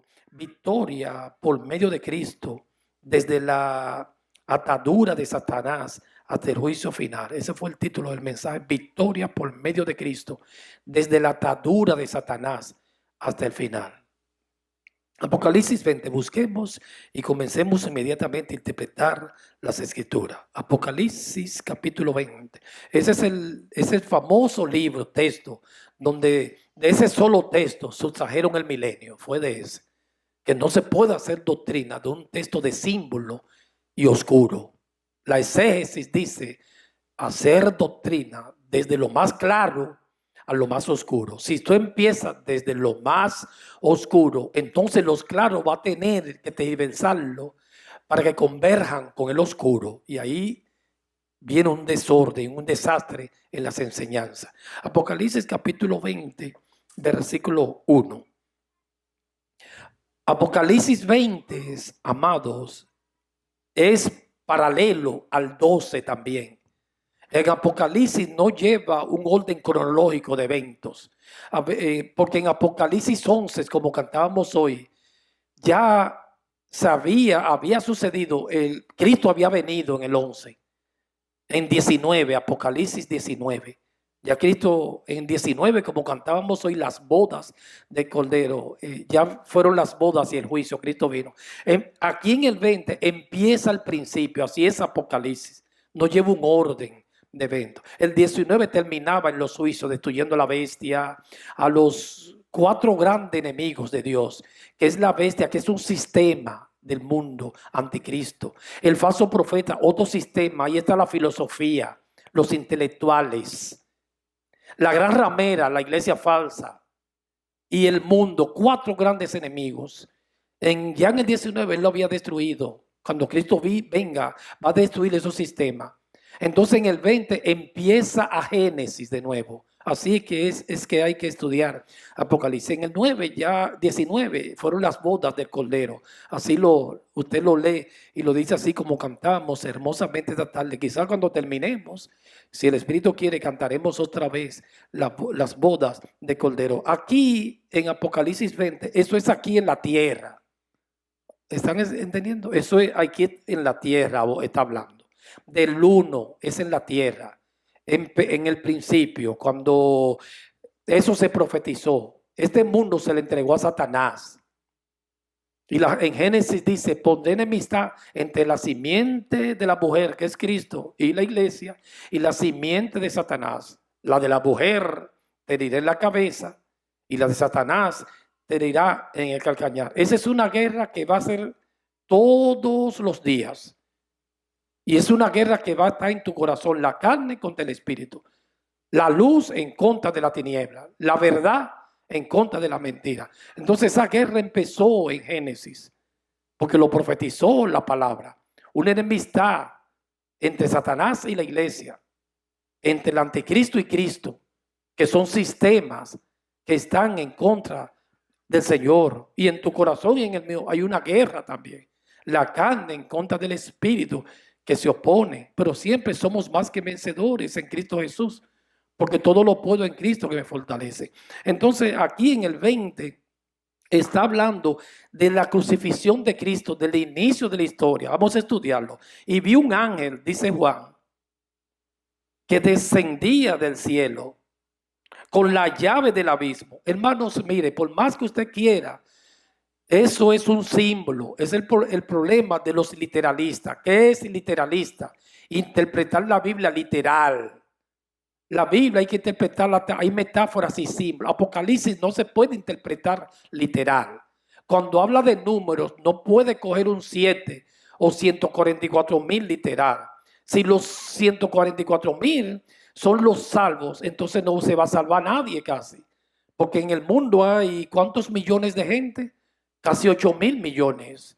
título Victoria por medio de Cristo, desde la atadura de Satanás hasta el juicio final. Ese fue el título del mensaje, Victoria por medio de Cristo, desde la atadura de Satanás hasta el final. Apocalipsis 20, busquemos y comencemos inmediatamente a interpretar las escrituras. Apocalipsis capítulo 20. Ese es el famoso libro, texto, donde de ese solo texto sustrajeron el milenio. Fue de ese. Que no se puede hacer doctrina de un texto de símbolo y oscuro. La exégesis dice hacer doctrina desde lo más claro a lo más oscuro. Si tú empiezas desde lo más oscuro, entonces los claros va a tener que tergiversarlo para que converjan con el oscuro. Y ahí viene un desorden, un desastre en las enseñanzas. Apocalipsis capítulo 20, versículo 1. Apocalipsis 20, amados, es paralelo al 12 también. En Apocalipsis no lleva un orden cronológico de eventos, porque en Apocalipsis 11, como cantábamos hoy, ya había sucedido, Cristo había venido en el 11, en 19, Apocalipsis 19. Ya Cristo en 19, como cantábamos hoy, las bodas del Cordero, ya fueron las bodas y el juicio, Cristo vino. Aquí en el 20 empieza el principio, así es Apocalipsis, no lleva un orden de eventos. El 19 terminaba en los juicios, destruyendo a la bestia, a los 4 grandes enemigos de Dios, que es la bestia, que es un sistema del mundo, anticristo. El falso profeta, otro sistema, ahí está la filosofía, los intelectuales. La gran ramera, la iglesia falsa y el mundo, 4 grandes enemigos. Ya en el 19 él lo había destruido. Cuando Cristo venga, va a destruir esos sistemas. Entonces en el 20 empieza a Génesis de nuevo. Así que es que hay que estudiar Apocalipsis. En el 9, ya 19, fueron las bodas del Cordero. Así usted lo lee y lo dice así como cantamos hermosamente esta tarde. Quizás cuando terminemos, si el Espíritu quiere, cantaremos otra vez las bodas del Cordero. Aquí en Apocalipsis 20, eso es aquí en la tierra. ¿Están entendiendo? Eso es aquí en la tierra, está hablando. Del 1 es en la tierra. En el principio, cuando eso se profetizó, este mundo se le entregó a Satanás. Y en Génesis dice, pondré enemistad entre la simiente de la mujer, que es Cristo, y la iglesia, y la simiente de Satanás. La de la mujer te herirá en la cabeza, y la de Satanás te herirá en el calcañar. Esa es una guerra que va a ser todos los días. Y es una guerra que va a estar en tu corazón, la carne contra el espíritu, la luz en contra de la tiniebla, la verdad en contra de la mentira. Entonces esa guerra empezó en Génesis, porque lo profetizó la palabra. Una enemistad entre Satanás y la iglesia, entre el anticristo y Cristo, que son sistemas que están en contra del Señor. Y en tu corazón y en el mío hay una guerra también. La carne en contra del espíritu que se opone, pero siempre somos más que vencedores en Cristo Jesús, porque todo lo puedo en Cristo que me fortalece. Entonces aquí en el 20 está hablando de la crucifixión de Cristo, del inicio de la historia. Vamos a estudiarlo. Y vi un ángel, dice Juan, que descendía del cielo con la llave del abismo. Hermanos, mire, por más que usted quiera, eso es un símbolo. Es el problema de los literalistas. ¿Qué es literalista? Interpretar la Biblia literal. La Biblia hay que interpretarla, hay metáforas y símbolos. Apocalipsis no se puede interpretar literal. Cuando habla de números, no puede coger un 7 o 144,000 literal. Si los 144,000 son los salvos, entonces no se va a salvar nadie casi. Porque en el mundo hay ¿cuántos millones de gente? Casi 8,000 millones.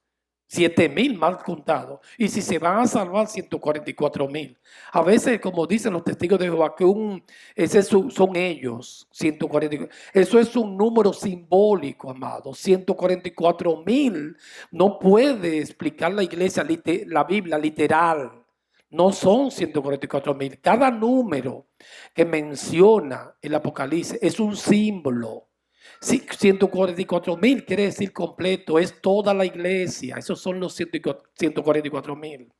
7,000 mal contados. Y si se van a salvar 144,000. A veces, como dicen los testigos de Jehová, que son ellos, 144. Eso es un número simbólico, amado. 144,000 no puede explicar la iglesia, la Biblia literal. No son 144,000. Cada número que menciona el Apocalipsis es un símbolo. Sí, 144,000 quiere decir completo, es toda la iglesia. Esos son los 144,000.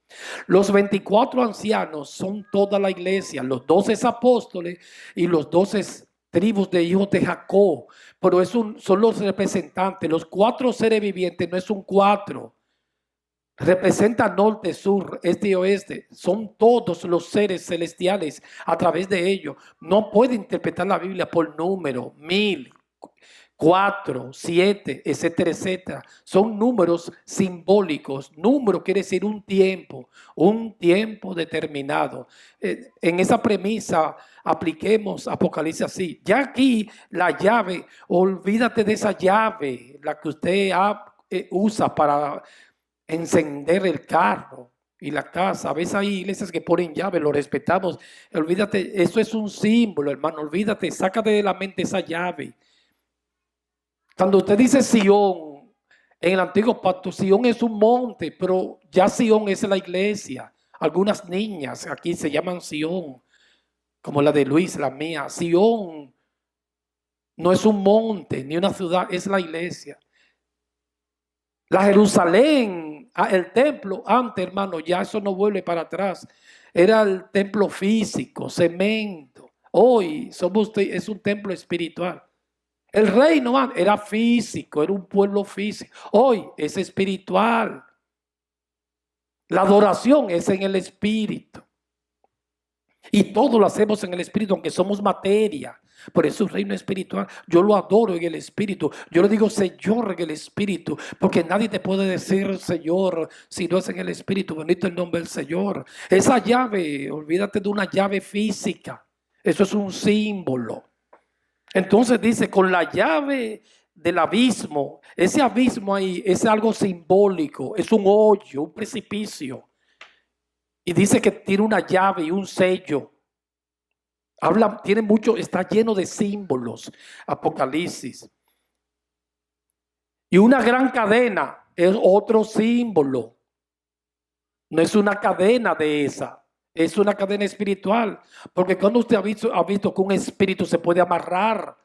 Los 24 ancianos son toda la iglesia, los 12 apóstoles y los 12 tribus de hijos de Jacob. Pero son los representantes. Los 4 seres vivientes no es un 4. Representa norte, sur, este y oeste. Son todos los seres celestiales a través de ellos. No puede interpretar la Biblia por número, 1000, 4, 7, etcétera, etcétera. Son números simbólicos. Número quiere decir un tiempo determinado. En esa premisa apliquemos Apocalipsis así. Ya aquí la llave, olvídate de esa llave, la que usted usa para encender el carro y la casa. A veces hay iglesias que ponen llave, lo respetamos. Olvídate, eso es un símbolo, hermano. Olvídate, sácate de la mente esa llave. Cuando usted dice Sión, en el antiguo pacto, Sión es un monte, pero ya Sión es la iglesia. Algunas niñas aquí se llaman Sión, como la de Luis, la mía. Sión no es un monte ni una ciudad, es la iglesia. La Jerusalén, el templo, antes, hermano, ya eso no vuelve para atrás. Era el templo físico, cemento. Hoy es un templo espiritual. El reino era físico, era un pueblo físico. Hoy es espiritual. La adoración es en el espíritu. Y todo lo hacemos en el espíritu, aunque somos materia. Por eso el reino espiritual, yo lo adoro en el espíritu. Yo le digo Señor en el espíritu, porque nadie te puede decir Señor si no es en el espíritu. Bendito el nombre del Señor. Esa llave, olvídate de una llave física. Eso es un símbolo. Entonces dice, con la llave del abismo, ese abismo ahí es algo simbólico, es un hoyo, un precipicio. Y dice que tiene una llave y un sello. Tiene mucho, está lleno de símbolos, Apocalipsis. Y una gran cadena es otro símbolo. No es una cadena de esa, es una cadena espiritual. Porque cuando usted ha visto que un espíritu se puede amarrar,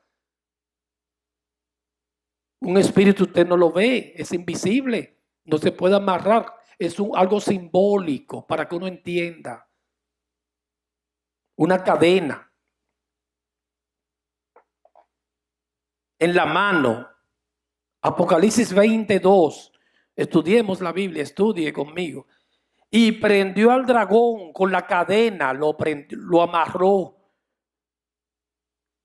un espíritu usted no lo ve, es invisible, no se puede amarrar. Es algo simbólico para que uno entienda. Una cadena en la mano. Apocalipsis 22. Estudiemos la Biblia, estudie conmigo. Y prendió al dragón con la cadena, lo amarró.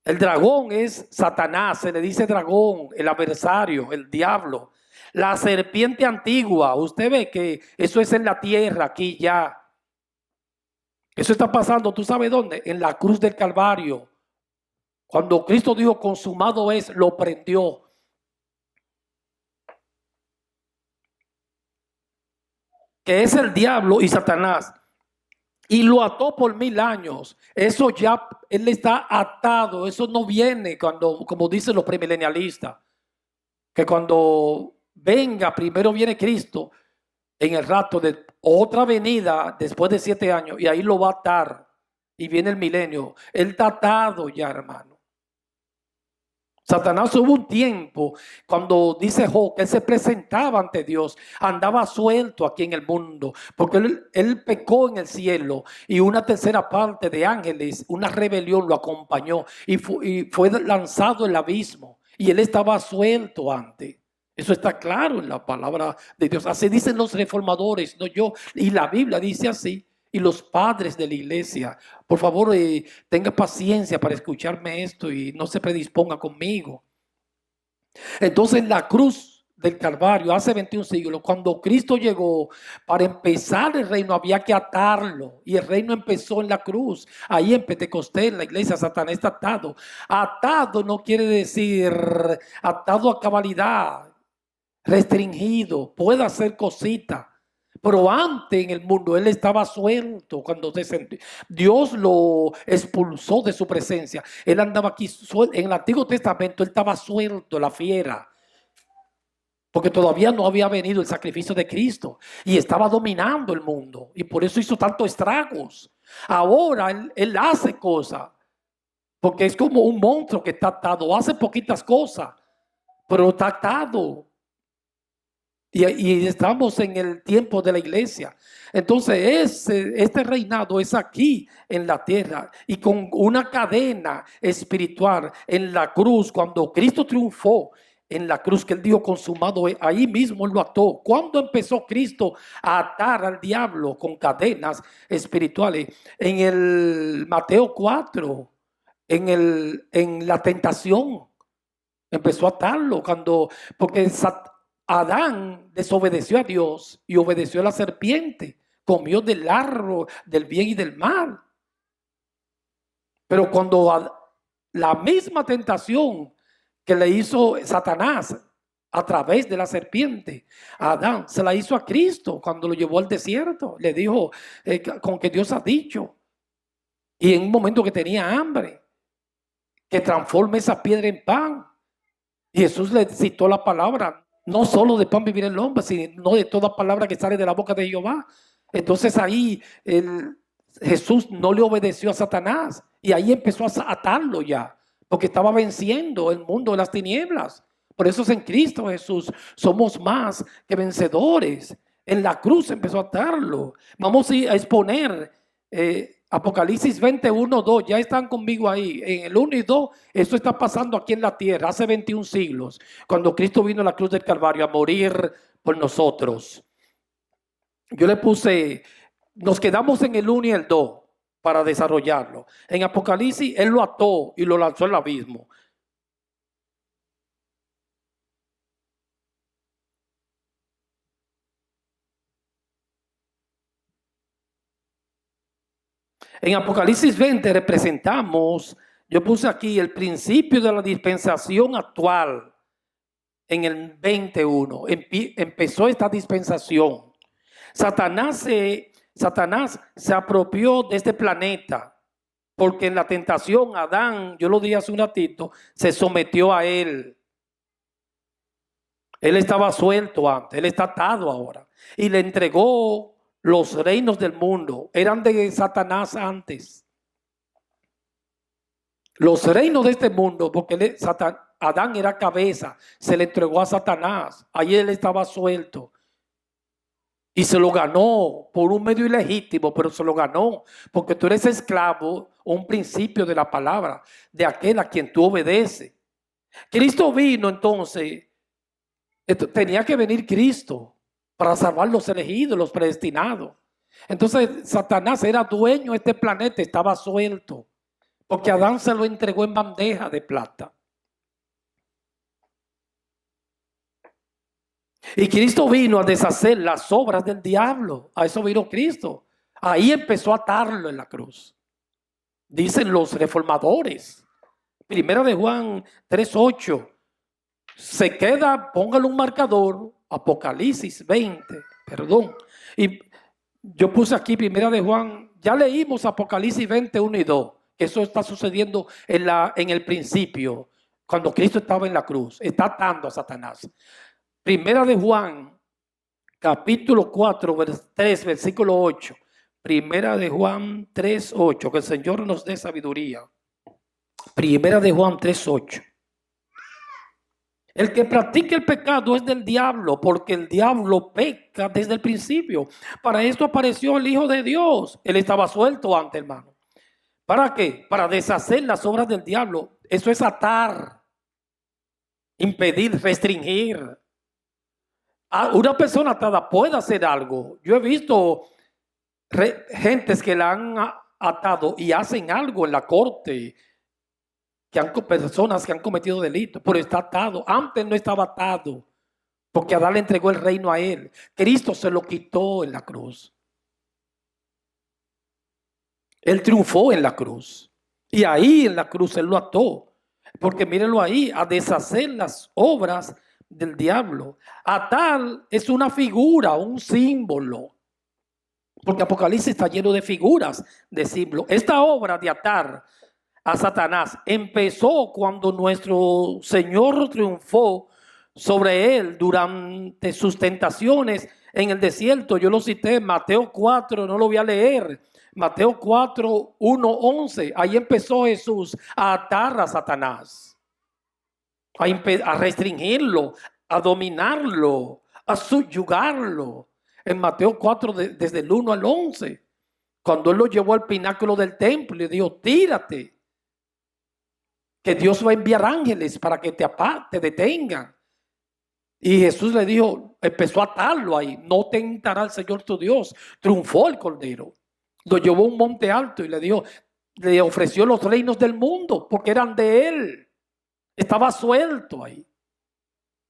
El dragón es Satanás, se le dice dragón, el adversario, el diablo. La serpiente antigua, usted ve que eso es en la tierra, aquí ya. Eso está pasando, ¿tú sabes dónde? En la cruz del Calvario. Cuando Cristo dijo consumado es, lo prendió. Que es el diablo y Satanás. Y lo ató por 1000 años. Eso ya, él está atado. Eso no viene como dicen los premilenialistas. Que cuando venga, primero viene Cristo en el rato de otra venida después de 7 años y ahí lo va a atar y viene el milenio. Él está atado ya, hermano. Satanás hubo un tiempo cuando dice Job que él se presentaba ante Dios, andaba suelto aquí en el mundo porque él pecó en el cielo y una tercera parte de ángeles, una rebelión lo acompañó y fue lanzado en el abismo y él estaba suelto antes. Eso está claro en la palabra de Dios. Así dicen los reformadores, no yo. Y la Biblia dice así. Y los padres de la iglesia, por favor, tenga paciencia para escucharme esto y no se predisponga conmigo. Entonces, la cruz del Calvario, hace 21 siglos, cuando Cristo llegó, para empezar el reino había que atarlo. Y el reino empezó en la cruz. Ahí en Pentecostés, en la iglesia, Satanás está atado. Atado no quiere decir atado a cabalidad, restringido, puede hacer cositas. Pero antes en el mundo él estaba suelto cuando Dios lo expulsó de su presencia. Él andaba aquí suelto. En el Antiguo Testamento él estaba suelto, la fiera. Porque todavía no había venido el sacrificio de Cristo. Y estaba dominando el mundo. Y por eso hizo tantos estragos. Ahora él hace cosas. porque es como un monstruo que está atado, hace poquitas cosas, pero está atado. Y estamos en el tiempo de la iglesia. Entonces, este reinado es aquí en la tierra y con una cadena espiritual en la cruz. Cuando Cristo triunfó en la cruz, que él dijo consumado, ahí mismo él lo ató. ¿Cuándo empezó Cristo a atar al diablo con cadenas espirituales? En el Mateo 4, en la tentación, empezó a atarlo porque Adán desobedeció a Dios y obedeció a la serpiente, comió del árbol del bien y del mal. Pero cuando la misma tentación que le hizo Satanás a través de la serpiente, Adán se la hizo a Cristo cuando lo llevó al desierto. Le dijo con que Dios ha dicho, y en un momento que tenía hambre, que transforme esa piedra en pan. Y Jesús le citó la palabra: no solo de pan vivir el hombre, sino de toda palabra que sale de la boca de Jehová. Entonces ahí Jesús no le obedeció a Satanás y ahí empezó a atarlo ya, porque estaba venciendo el mundo de las tinieblas. Por eso es en Cristo Jesús somos más que vencedores. En la cruz empezó a atarlo. Vamos a exponer Apocalipsis 21, 2, ya están conmigo ahí. En el 1 y 2, eso está pasando aquí en la tierra hace 21 siglos, cuando Cristo vino a la cruz del Calvario a morir por nosotros. Yo le puse, nos quedamos en el 1 y el 2 para desarrollarlo. En Apocalipsis, él lo ató y lo lanzó al abismo. En Apocalipsis 20 representamos, yo puse aquí el principio de la dispensación actual. En el 21 empezó esta dispensación. Satanás se apropió de este planeta porque en la tentación Adán, yo lo dije hace un ratito, se sometió a él. Él estaba suelto antes, él está atado ahora y le entregó los reinos del mundo. Eran de Satanás antes. Los reinos de este mundo, porque Adán era cabeza, se le entregó a Satanás. Ahí él estaba suelto. Y se lo ganó por un medio ilegítimo, pero se lo ganó. Porque tú eres esclavo, un principio de la palabra, de aquel a quien tú obedeces. Cristo vino entonces, tenía que venir Cristo para salvar los elegidos, los predestinados. Entonces Satanás era dueño de este planeta, estaba suelto. Porque Adán se lo entregó en bandeja de plata. Y Cristo vino a deshacer las obras del diablo. A eso vino Cristo. Ahí empezó a atarlo en la cruz. Dicen los reformadores. Primera de Juan 3:8. Se queda, póngale un marcador. Apocalipsis 20. Perdón. Y yo puse aquí Primera de Juan. Ya leímos Apocalipsis 20, 1 y 2. Eso está sucediendo en el principio, cuando Cristo estaba en la cruz. Está atando a Satanás. Primera de Juan, capítulo 4, 3, versículo 8. Primera de Juan 3, 8. Que el Señor nos dé sabiduría. Primera de Juan 3, 8. El que practique el pecado es del diablo, porque el diablo peca desde el principio. Para esto apareció el Hijo de Dios. Él estaba suelto antes, hermano. ¿Para qué? Para deshacer las obras del diablo. Eso es atar, impedir, restringir. Una persona atada puede hacer algo. Yo he visto gentes que la han atado y hacen algo en la corte, personas que han cometido delitos, pero está atado. Antes no estaba atado, porque Adán le entregó el reino a él. Cristo se lo quitó en la cruz. Él triunfó en la cruz. Y ahí en la cruz él lo ató. Porque mírenlo ahí, a deshacer las obras del diablo. Atar es una figura, un símbolo. Porque Apocalipsis está lleno de figuras, de símbolos. Esta obra de atar a Satanás empezó cuando nuestro Señor triunfó sobre él durante sus tentaciones en el desierto. Yo lo cité, Mateo 4, no lo voy a leer, Mateo 4, 1, 11. Ahí empezó Jesús a atar a Satanás, a restringirlo, a dominarlo, a subyugarlo. En Mateo 4, desde el 1 al 11, cuando él lo llevó al pináculo del templo y dijo, tírate, que Dios va a enviar ángeles para que te detengan. Y Jesús le dijo, empezó a atarlo ahí, no tentará al Señor tu Dios. Triunfó el Cordero. Lo llevó a un monte alto y le dijo, le ofreció los reinos del mundo porque eran de él. Estaba suelto ahí.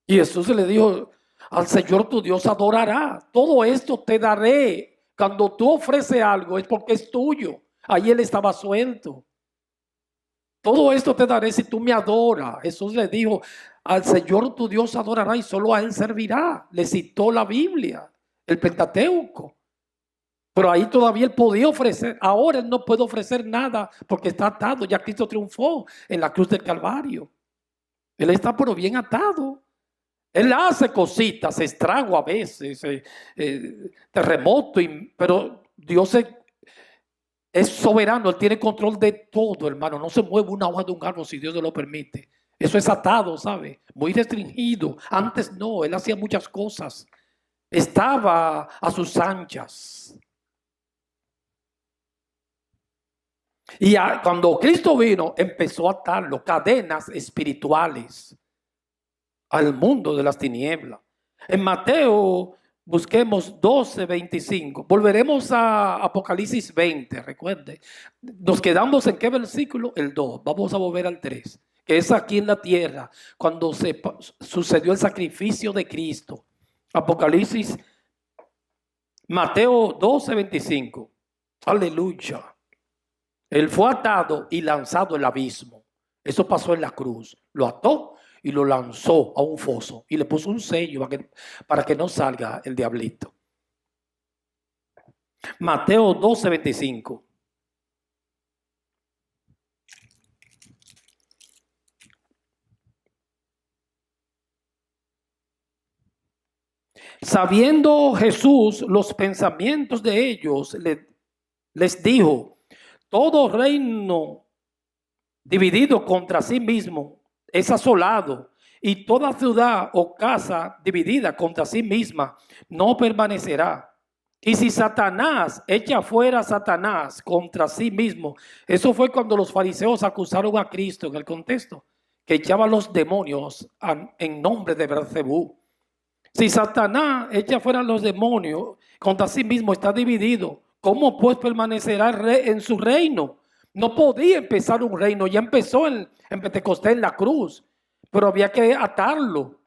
Y Jesús le dijo, al Señor tu Dios adorará. Todo esto te daré. Cuando tú ofreces algo es porque es tuyo. Ahí él estaba suelto. Todo esto te daré si tú me adoras. Jesús le dijo, al Señor tu Dios adorará y solo a él servirá. Le citó la Biblia, el Pentateuco. Pero ahí todavía él podía ofrecer. Ahora él no puede ofrecer nada porque está atado. Ya Cristo triunfó en la cruz del Calvario. Él está pero bien atado. Él hace cositas, estrago a veces, terremoto, pero Dios es soberano. Él tiene control de todo, hermano. No se mueve una hoja de un árbol si Dios no lo permite. Eso es atado, ¿sabe? Muy restringido. Antes no, él hacía muchas cosas. Estaba a sus anchas. Y cuando Cristo vino, empezó a atarlo, cadenas espirituales al mundo de las tinieblas. En Mateo, busquemos 12:25. Volveremos a Apocalipsis 20, recuerde. Nos quedamos en qué versículo? El 2. Vamos a volver al 3, que es aquí en la tierra, cuando sucedió el sacrificio de Cristo. Apocalipsis, Mateo 12:25. Aleluya. Él fue atado y lanzado al abismo. Eso pasó en la cruz. Lo ató y lo lanzó a un foso y le puso un sello para que no salga el diablito. Mateo 12:25. Sabiendo Jesús los pensamientos de ellos, les dijo, todo reino dividido contra sí mismo es asolado, y toda ciudad o casa dividida contra sí misma no permanecerá. Y si Satanás echa fuera a Satanás contra sí mismo, eso fue cuando los fariseos acusaron a Cristo en el contexto, que echaba los demonios en nombre de Beelzebú. Si Satanás echa fuera a los demonios contra sí mismo, está dividido. ¿Cómo pues permanecerá en su reino? No podía empezar un reino, ya empezó en Pentecostés, en la cruz, pero había que atarlo.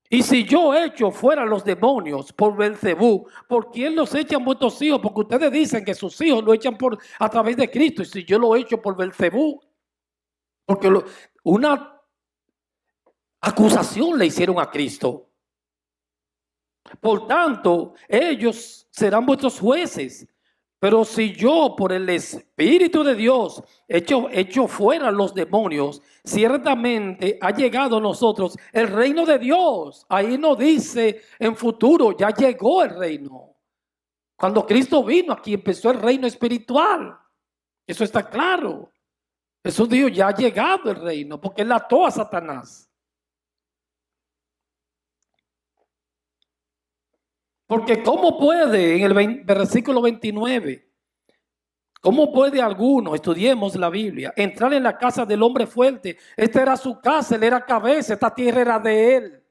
Y si yo echo fuera los demonios por Beelzebú, ¿por quién los echan vuestros hijos? Porque ustedes dicen que sus hijos lo echan a través de Cristo. Y si yo lo echo por Beelzebú, porque una acusación le hicieron a Cristo. Por tanto, ellos serán vuestros jueces. Pero si yo por el Espíritu de Dios echo fuera los demonios, ciertamente ha llegado a nosotros el reino de Dios. Ahí no dice en futuro, ya llegó el reino. Cuando Cristo vino aquí empezó el reino espiritual. Eso está claro. Jesús dijo, ya ha llegado el reino, porque él ató a Satanás. Porque ¿cómo puede, en el versículo 29, cómo puede alguno, estudiemos la Biblia, entrar en la casa del hombre fuerte? Esta era su casa, él era cabeza, esta tierra era de él.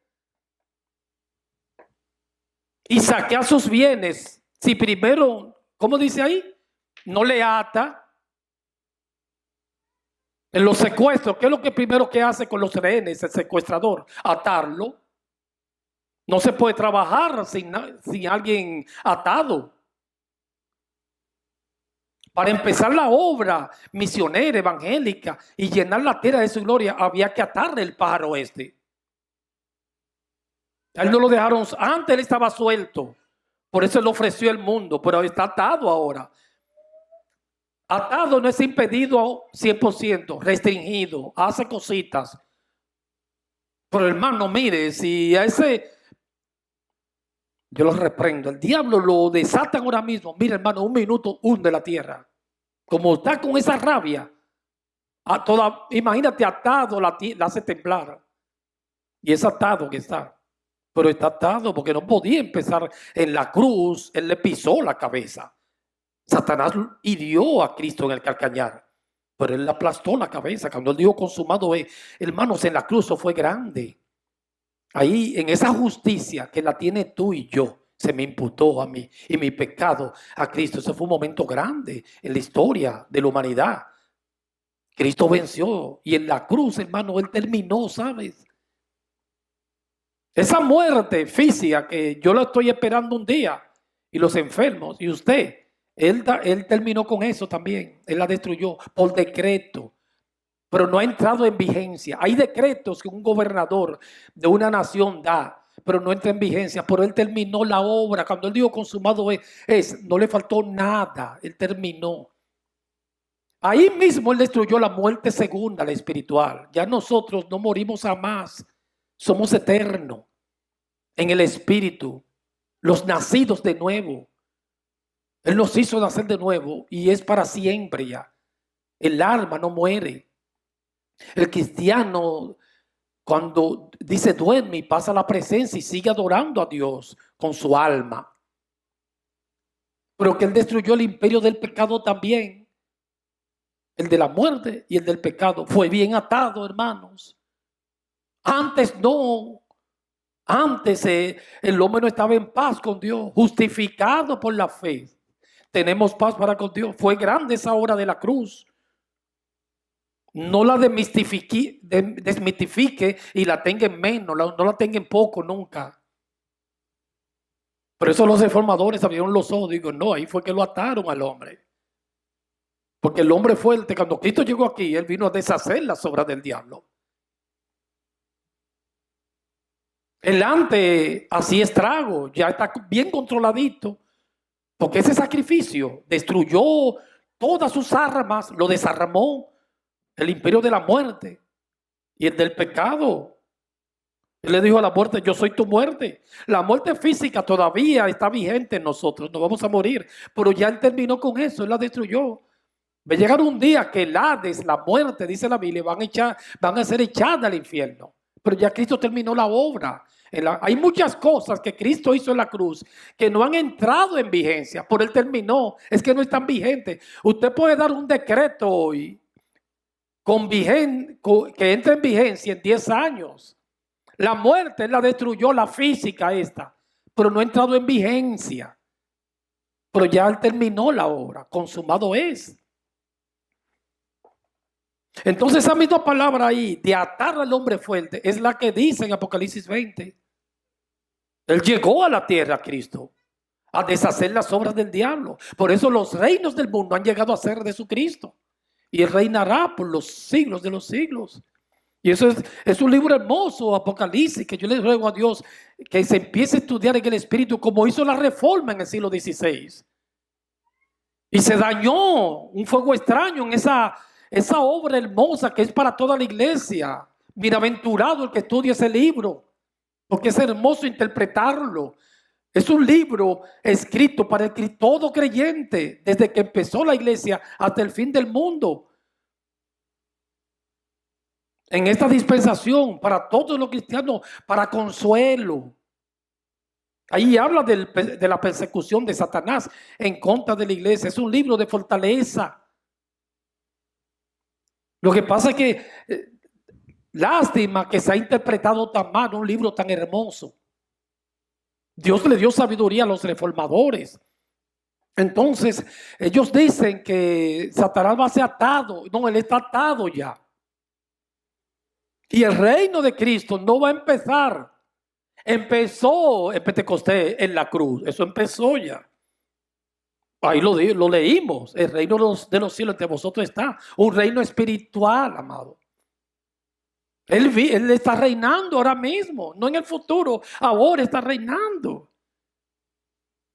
Y saquear sus bienes, si primero, ¿cómo dice ahí? No le ata. En los secuestros, ¿qué es lo que primero que hace con los rehenes el secuestrador? Atarlo. No se puede trabajar sin alguien atado. Para empezar la obra misionera, evangélica y llenar la tierra de su gloria, había que atarle el pájaro este. A él no lo dejaron, antes él estaba suelto. Por eso él ofreció el mundo, pero está atado ahora. Atado no es impedido 100%, restringido, hace cositas. Pero hermano, mire, si a ese Yo lo reprendo. El diablo lo desatan ahora mismo. Mira, hermano, un minuto hunde la tierra. Como está con esa rabia, imagínate atado, la hace temblar. Y es atado que está. Pero está atado porque no podía empezar en la cruz. Él le pisó la cabeza. Satanás hirió a Cristo en el calcañar. Pero él le aplastó la cabeza. Cuando él dijo consumado es, hermanos, en la cruz eso fue grande. Ahí, en esa justicia que la tiene tú y yo, se me imputó a mí y mi pecado a Cristo. Ese fue un momento grande en la historia de la humanidad. Cristo venció y en la cruz, hermano, él terminó, ¿sabes? Esa muerte física que yo la estoy esperando un día y los enfermos y usted, él terminó con eso también. Él la destruyó por decreto, pero no ha entrado en vigencia. Hay decretos que un gobernador de una nación da, pero no entra en vigencia. Pero él terminó la obra. Cuando él dijo consumado no le faltó nada. Él terminó. Ahí mismo él destruyó la muerte segunda, la espiritual. Ya nosotros no morimos jamás. Somos eternos en el espíritu. Los nacidos de nuevo. Él nos hizo nacer de nuevo y es para siempre ya. El alma no muere. El cristiano, cuando dice duerme y pasa a la presencia y sigue adorando a Dios con su alma. Pero que él destruyó el imperio del pecado también. El de la muerte y el del pecado. Fue bien atado, hermanos. Antes no. Antes el hombre no estaba en paz con Dios. Justificado por la fe. Tenemos paz para con Dios. Fue grande esa hora de la cruz. No la desmitifique y la tenga en menos, no la tenga en poco nunca. Por eso los reformadores abrieron los ojos. Digo, no, ahí fue que lo ataron al hombre. Porque el hombre fuerte, cuando Cristo llegó aquí, él vino a deshacer las obras del diablo. El antes hacía estrago, ya está bien controladito. Porque ese sacrificio destruyó todas sus armas, lo desarmó. El imperio de la muerte y el del pecado. Él le dijo a la muerte, yo soy tu muerte. La muerte física todavía está vigente en nosotros, no vamos a morir. Pero ya él terminó con eso, él la destruyó. Va a llegar un día que el Hades, la muerte, dice la Biblia, van a ser echadas al infierno. Pero ya Cristo terminó la obra. Hay muchas cosas que Cristo hizo en la cruz que no han entrado en vigencia, por él terminó, es que no están vigentes. Usted puede dar un decreto hoy que entre en vigencia en 10 años. La muerte la destruyó, la física esta, pero no ha entrado en vigencia. Pero ya él terminó la obra, consumado es. Entonces esa misma palabra ahí, de atar al hombre fuerte, es la que dice en Apocalipsis 20. Él llegó a la tierra, Cristo, a deshacer las obras del diablo. Por eso los reinos del mundo han llegado a ser de su Cristo. Y él reinará por los siglos de los siglos. Y eso es un libro hermoso, Apocalipsis, que yo le ruego a Dios que se empiece a estudiar en el Espíritu, como hizo la Reforma en el siglo XVI. Y se dañó un fuego extraño en esa obra hermosa que es para toda la iglesia. Bienaventurado el que estudia ese libro, porque es hermoso interpretarlo. Es un libro escrito para todo creyente, desde que empezó la iglesia hasta el fin del mundo. En esta dispensación, para todos los cristianos, para consuelo. Ahí habla de la persecución de Satanás en contra de la iglesia. Es un libro de fortaleza. Lo que pasa es que, lástima que se ha interpretado tan mal un libro tan hermoso. Dios le dio sabiduría a los reformadores. Entonces, ellos dicen que Satanás va a ser atado. No, él está atado ya. Y el reino de Cristo no va a empezar. Empezó en Pentecostés, en la cruz. Eso empezó ya. Ahí lo leímos. El reino de los cielos entre vosotros está. Un reino espiritual, amado. Él está reinando ahora mismo. No en el futuro. Ahora está reinando.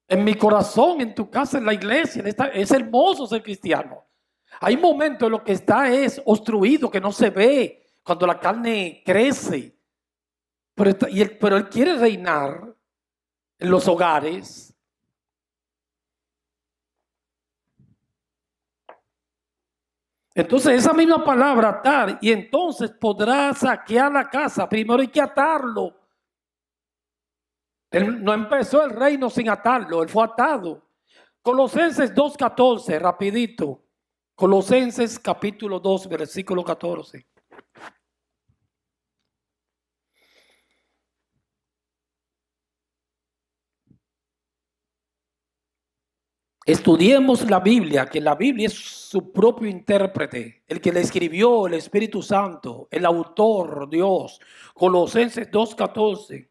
En mi corazón, en tu casa, en la iglesia. Es hermoso ser cristiano. Hay momentos en los que está obstruido, que no se ve. Cuando la carne crece. Pero él quiere reinar. en los hogares. Entonces esa misma palabra atar, y entonces podrá saquear la casa. Primero hay que atarlo. Él no empezó el reino sin atarlo, él fue atado. Colosenses 2:14, rapidito. Colosenses capítulo 2, versículo 14. Estudiemos la Biblia, que la Biblia es su propio intérprete, el que le escribió, el Espíritu Santo, el autor, Dios. Colosenses 2:14.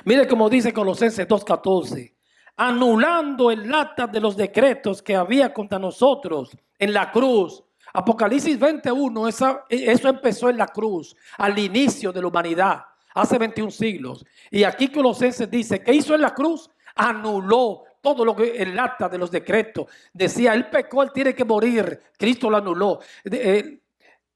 Mire cómo dice Colosenses 2:14. Anulando el acta de los decretos que había contra nosotros en la cruz. Apocalipsis 21, eso empezó en la cruz, al inicio de la humanidad, hace 21 siglos. Y aquí Colosenses dice, ¿qué hizo en la cruz? Anuló todo lo que el acta de los decretos decía, él pecó, él tiene que morir, Cristo lo anuló.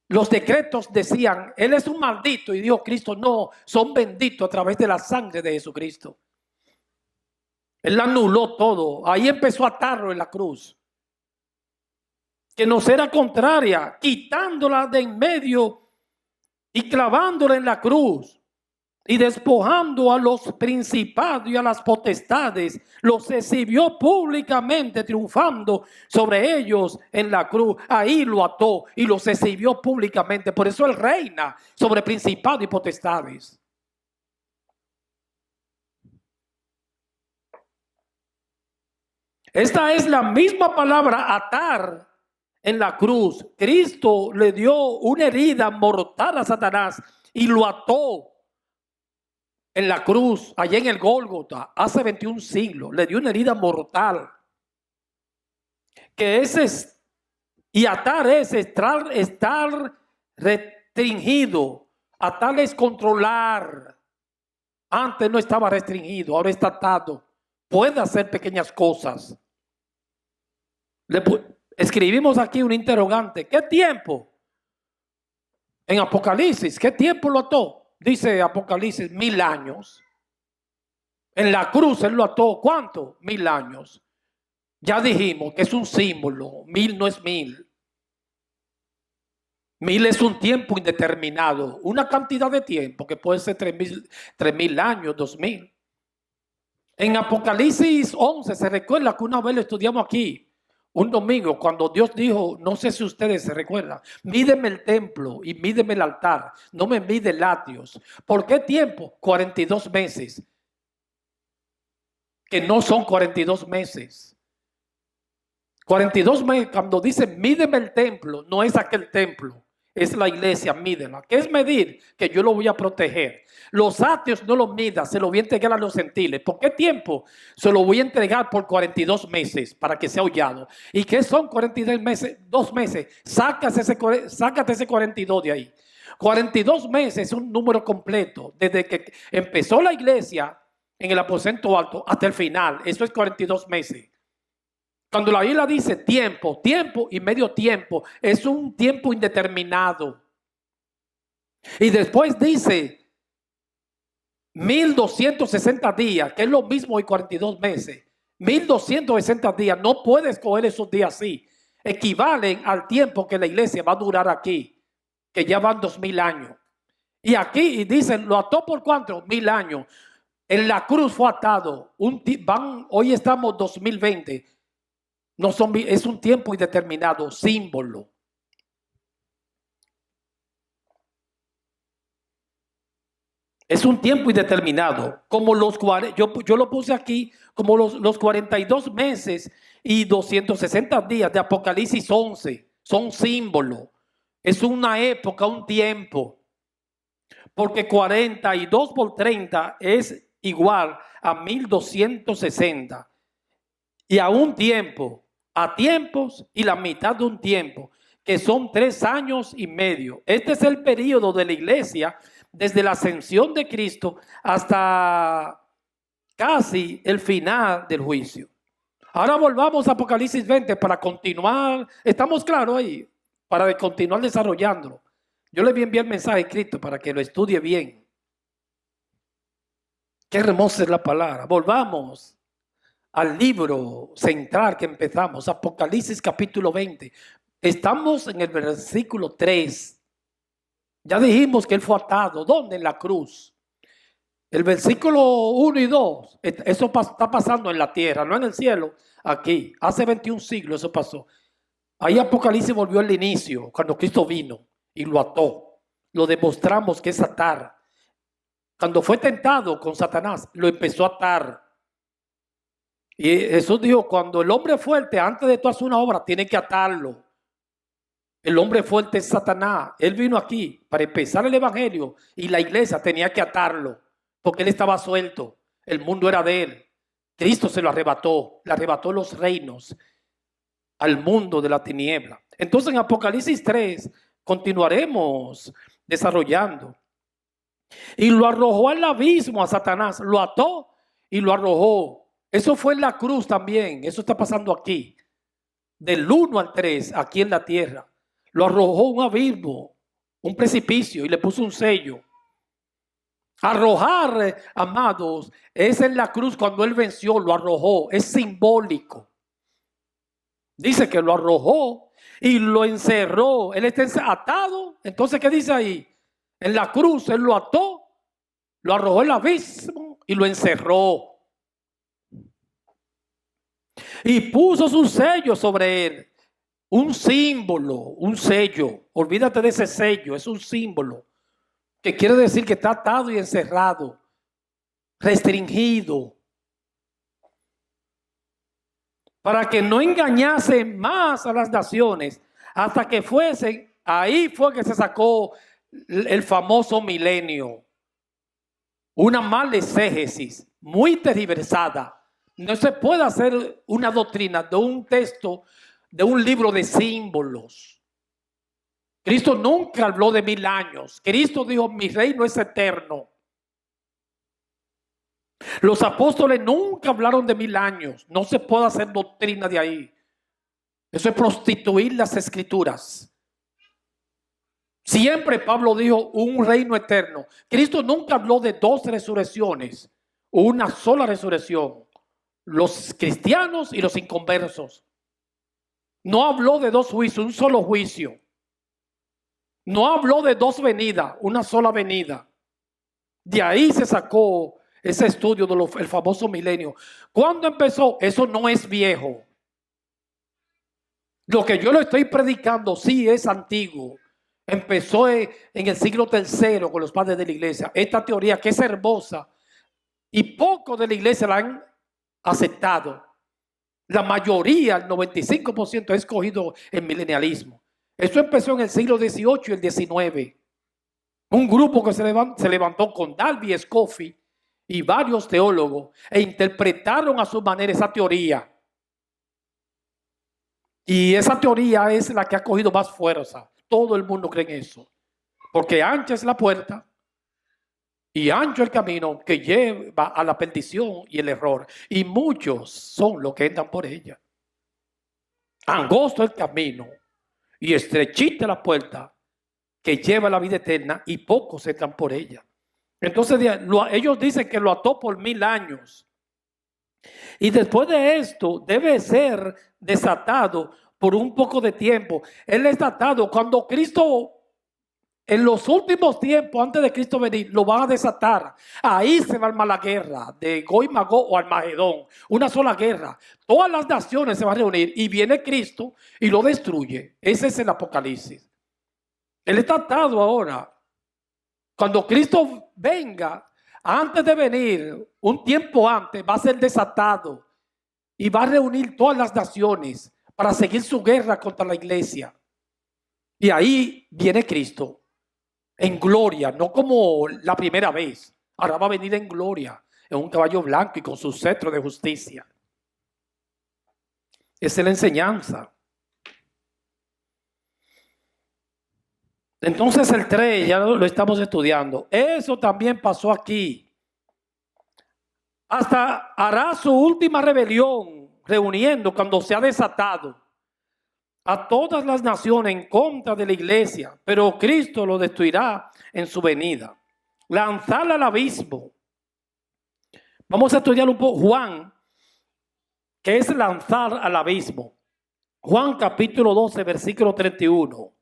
Los decretos decían, él es un maldito, y dijo Cristo, no, son benditos a través de la sangre de Jesucristo. Él anuló todo, ahí empezó a atarlo en la cruz, que nos era contraria, quitándola de en medio y clavándola en la cruz. Y despojando a los principados y a las potestades, los exhibió públicamente, triunfando sobre ellos en la cruz. Ahí lo ató y los exhibió públicamente. Por eso él reina sobre principados y potestades. Esta es la misma palabra atar en la cruz. Cristo le dio una herida mortal a Satanás y lo ató en la cruz, allá en el Gólgota, hace 21 siglos, le dio una herida mortal. Que y atar es estar restringido. Atar es controlar. Antes no estaba restringido, ahora está atado. Puede hacer pequeñas cosas. Escribimos aquí un interrogante. ¿Qué tiempo? En Apocalipsis, ¿qué tiempo lo ató? Dice Apocalipsis, 1000 años. En la cruz él lo ató, ¿cuánto? 1000 años. Ya dijimos que es un símbolo. 1000 no es 1000. 1000 es un tiempo indeterminado. Una cantidad de tiempo que puede ser 3000 años, 2000. En Apocalipsis 11 se recuerda que una vez lo estudiamos aquí. Un domingo, cuando Dios dijo, no sé si ustedes se recuerdan, mídeme el templo y mídeme el altar, no me mide latios. ¿Por qué tiempo? 42 meses. Que no son 42 meses. 42 meses, cuando dice mídeme el templo, no es aquel templo, es la iglesia, mídela. ¿Qué es medir? Que yo lo voy a proteger. Los ateos no lo midan, se lo voy a entregar a los gentiles. ¿Por qué tiempo? Se lo voy a entregar por 42 meses para que sea hollado. ¿Y qué son 42 meses? 2 meses. Sácate ese 42 de ahí. 42 meses es un número completo. Desde que empezó la iglesia en el aposento alto hasta el final. Eso es 42 meses. Cuando la Biblia dice tiempo, tiempo y medio tiempo, es un tiempo indeterminado. Y después dice 1260 días, que es lo mismo y 42 meses. 1260 días, no puedes coger esos días así. Equivalen al tiempo que la iglesia va a durar aquí, que ya van 2000 años. Y aquí dicen, ¿lo ató por cuánto? 1000 años. En la cruz fue atado. Hoy estamos 2020. No son, es un tiempo indeterminado, símbolo. Es un tiempo indeterminado, como yo lo puse aquí, como los 42 meses y 260 días de Apocalipsis 11, son símbolo. Es una época, un tiempo, porque 42 por 30 es igual a 1260. Y a un tiempo, a tiempos y la mitad de un tiempo, que son 3 años y medio. Este es el periodo de la iglesia desde la ascensión de Cristo hasta casi el final del juicio. Ahora volvamos a Apocalipsis 20 para continuar. ¿Estamos claros ahí? Para continuar desarrollándolo. Yo le envié el mensaje escrito para que lo estudie bien. Qué hermosa es la palabra. Volvamos al libro central que empezamos, Apocalipsis capítulo 20. Estamos en el versículo 3. Ya dijimos que él fue atado. ¿Dónde? En la cruz. El versículo 1 y 2, eso está pasando en la tierra, no en el cielo, aquí. Hace 21 siglos eso pasó. Ahí Apocalipsis volvió al inicio, cuando Cristo vino y lo ató. Lo demostramos que es atar. Cuando fue tentado con Satanás, lo empezó a atar. Y Jesús dijo, cuando el hombre fuerte, antes de tú hacer una obra, tiene que atarlo. El hombre fuerte es Satanás. Él vino aquí para empezar el evangelio y la iglesia tenía que atarlo porque él estaba suelto. El mundo era de él. Cristo se lo arrebató. Le arrebató los reinos al mundo de la tiniebla. Entonces en Apocalipsis 3 continuaremos desarrollando. Y lo arrojó al abismo a Satanás. Lo ató y lo arrojó. Eso fue en la cruz también. Eso está pasando aquí. Del 1 al 3, aquí en la tierra. Lo arrojó un abismo, un precipicio y le puso un sello. Arrojar, amados, es en la cruz cuando él venció, lo arrojó, es simbólico. Dice que lo arrojó y lo encerró. Él está atado. Entonces, ¿qué dice ahí? En la cruz él lo ató, lo arrojó al abismo y lo encerró. Y puso su sello sobre él. Un símbolo, un sello. Olvídate de ese sello, es un símbolo que quiere decir que está atado y encerrado, restringido, para que no engañase más a las naciones hasta que fuesen. Ahí fue que se sacó el famoso milenio, una mala exégesis muy tergiversada. No se puede hacer una doctrina de un texto, de un libro de símbolos. Cristo nunca habló de 1000 años. Cristo dijo, mi reino es eterno. Los apóstoles nunca hablaron de 1000 años. No se puede hacer doctrina de ahí. Eso es prostituir las escrituras. Siempre Pablo dijo un reino eterno. Cristo nunca habló de 2 resurrecciones, una sola resurrección. Los cristianos y los inconversos. No habló de 2 juicios, un solo juicio. No habló de 2 venidas, una sola venida. De ahí se sacó ese estudio del famoso milenio. ¿Cuándo empezó? Eso no es viejo. Lo que yo le estoy predicando sí es antiguo. Empezó en el siglo III con los padres de la iglesia. Esta teoría que es hermosa y poco de la iglesia la han aceptado. La mayoría, el 95% ha escogido el milenialismo. Eso empezó en el siglo XVIII y el XIX. Un grupo que se levantó con Dalby Scofield y varios teólogos e interpretaron a su manera esa teoría. Y esa teoría es la que ha cogido más fuerza. Todo el mundo cree en eso. Porque ancha es la puerta y ancho el camino que lleva a la perdición y el error. Y muchos son los que entran por ella. Angosto el camino y estrechita la puerta que lleva a la vida eterna y pocos entran por ella. Entonces ellos dicen que lo ató por 1000 años. Y después de esto debe ser desatado por un poco de tiempo. Él es desatado cuando Cristo, en los últimos tiempos, antes de Cristo venir, lo van a desatar. Ahí se va a armar la guerra de Gog y Magog o Armagedón. Una sola guerra. Todas las naciones se van a reunir y viene Cristo y lo destruye. Ese es el Apocalipsis. Él está atado ahora. Cuando Cristo venga, antes de venir, un tiempo antes, va a ser desatado y va a reunir todas las naciones para seguir su guerra contra la iglesia. Y ahí viene Cristo en gloria, no como la primera vez. Ahora va a venir en gloria, en un caballo blanco y con su cetro de justicia. Esa es la enseñanza. Entonces el 3 ya lo estamos estudiando. Eso también pasó aquí. Hasta hará su última rebelión, reuniendo cuando se ha desatado a todas las naciones en contra de la iglesia, pero Cristo lo destruirá en su venida. Lanzarla al abismo. Vamos a estudiar un poco Juan, que es lanzar al abismo. Juan capítulo 12, versículo 31.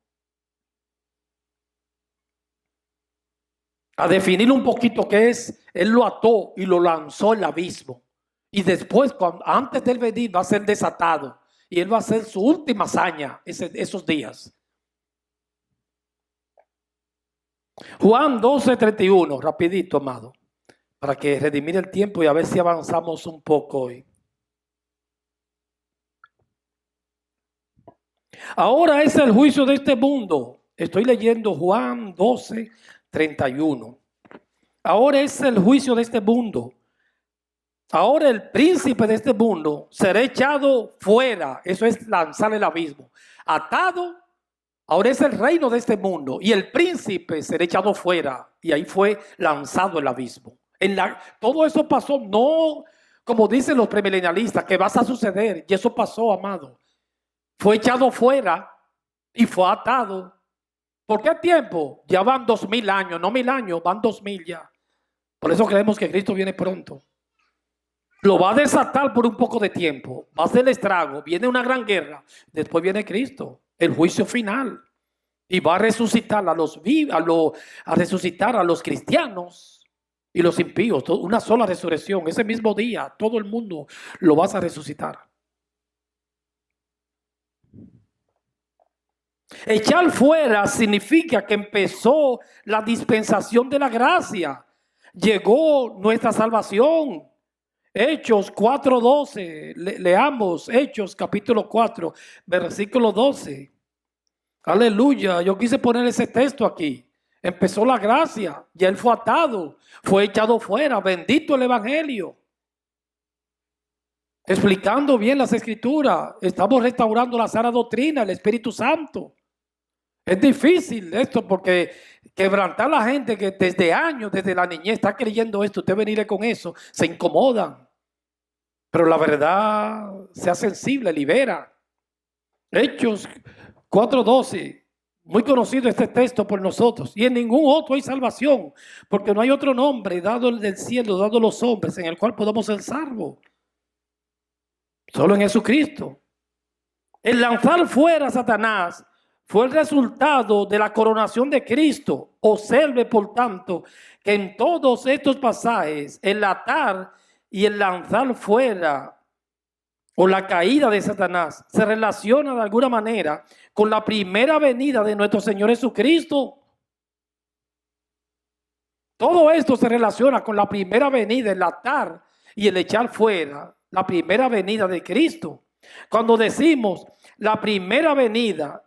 A definir un poquito qué es, él lo ató y lo lanzó al abismo. Y después, antes de él venir, va a ser desatado. Y él va a hacer su última hazaña esos días. Juan 12, 31, rapidito, amado, para que redimir el tiempo y a ver si avanzamos un poco hoy. Ahora es el juicio de este mundo. Estoy leyendo Juan 12, 31. Ahora es el juicio de este mundo. Ahora el príncipe de este mundo será echado fuera. Eso es lanzar el abismo. Atado. Ahora es el reino de este mundo. Y el príncipe será echado fuera. Y ahí fue lanzado el abismo. Todo eso pasó, no como dicen los premilenialistas, que va a suceder. Y eso pasó, amado. Fue echado fuera y fue atado. ¿Por qué tiempo? Ya van 2000 años, no 1000 años, van 2000 ya. Por eso creemos que Cristo viene pronto. Lo va a desatar por un poco de tiempo. Va a hacer el estrago. Viene una gran guerra. Después viene Cristo. El juicio final. Y va a resucitar a resucitar a los cristianos y los impíos. Una sola resurrección. Ese mismo día, todo el mundo lo vas a resucitar. Echar fuera significa que empezó la dispensación de la gracia. Llegó nuestra salvación. Hechos 4:12. Leamos Hechos capítulo 4, versículo 12. Aleluya. Yo quise poner ese texto aquí. Empezó la gracia. Ya él fue atado. Fue echado fuera. Bendito el evangelio. Explicando bien las escrituras. Estamos restaurando la sana doctrina, el Espíritu Santo. Es difícil esto porque quebrantar a la gente que desde años, desde la niñez está creyendo esto, usted venirle con eso, se incomodan. Pero la verdad sea sensible, libera. Hechos 4:12, muy conocido este texto por nosotros. Y en ningún otro hay salvación, porque no hay otro nombre dado del cielo, dado a los hombres, en el cual podamos ser salvos. Solo en Jesucristo. El lanzar fuera a Satanás fue el resultado de la coronación de Cristo. Observe, por tanto, que en todos estos pasajes, el atar y el lanzar fuera o la caída de Satanás se relaciona de alguna manera con la primera venida de nuestro Señor Jesucristo. Todo esto se relaciona con la primera venida, el atar y el echar fuera, la primera venida de Cristo. Cuando decimos la primera venida,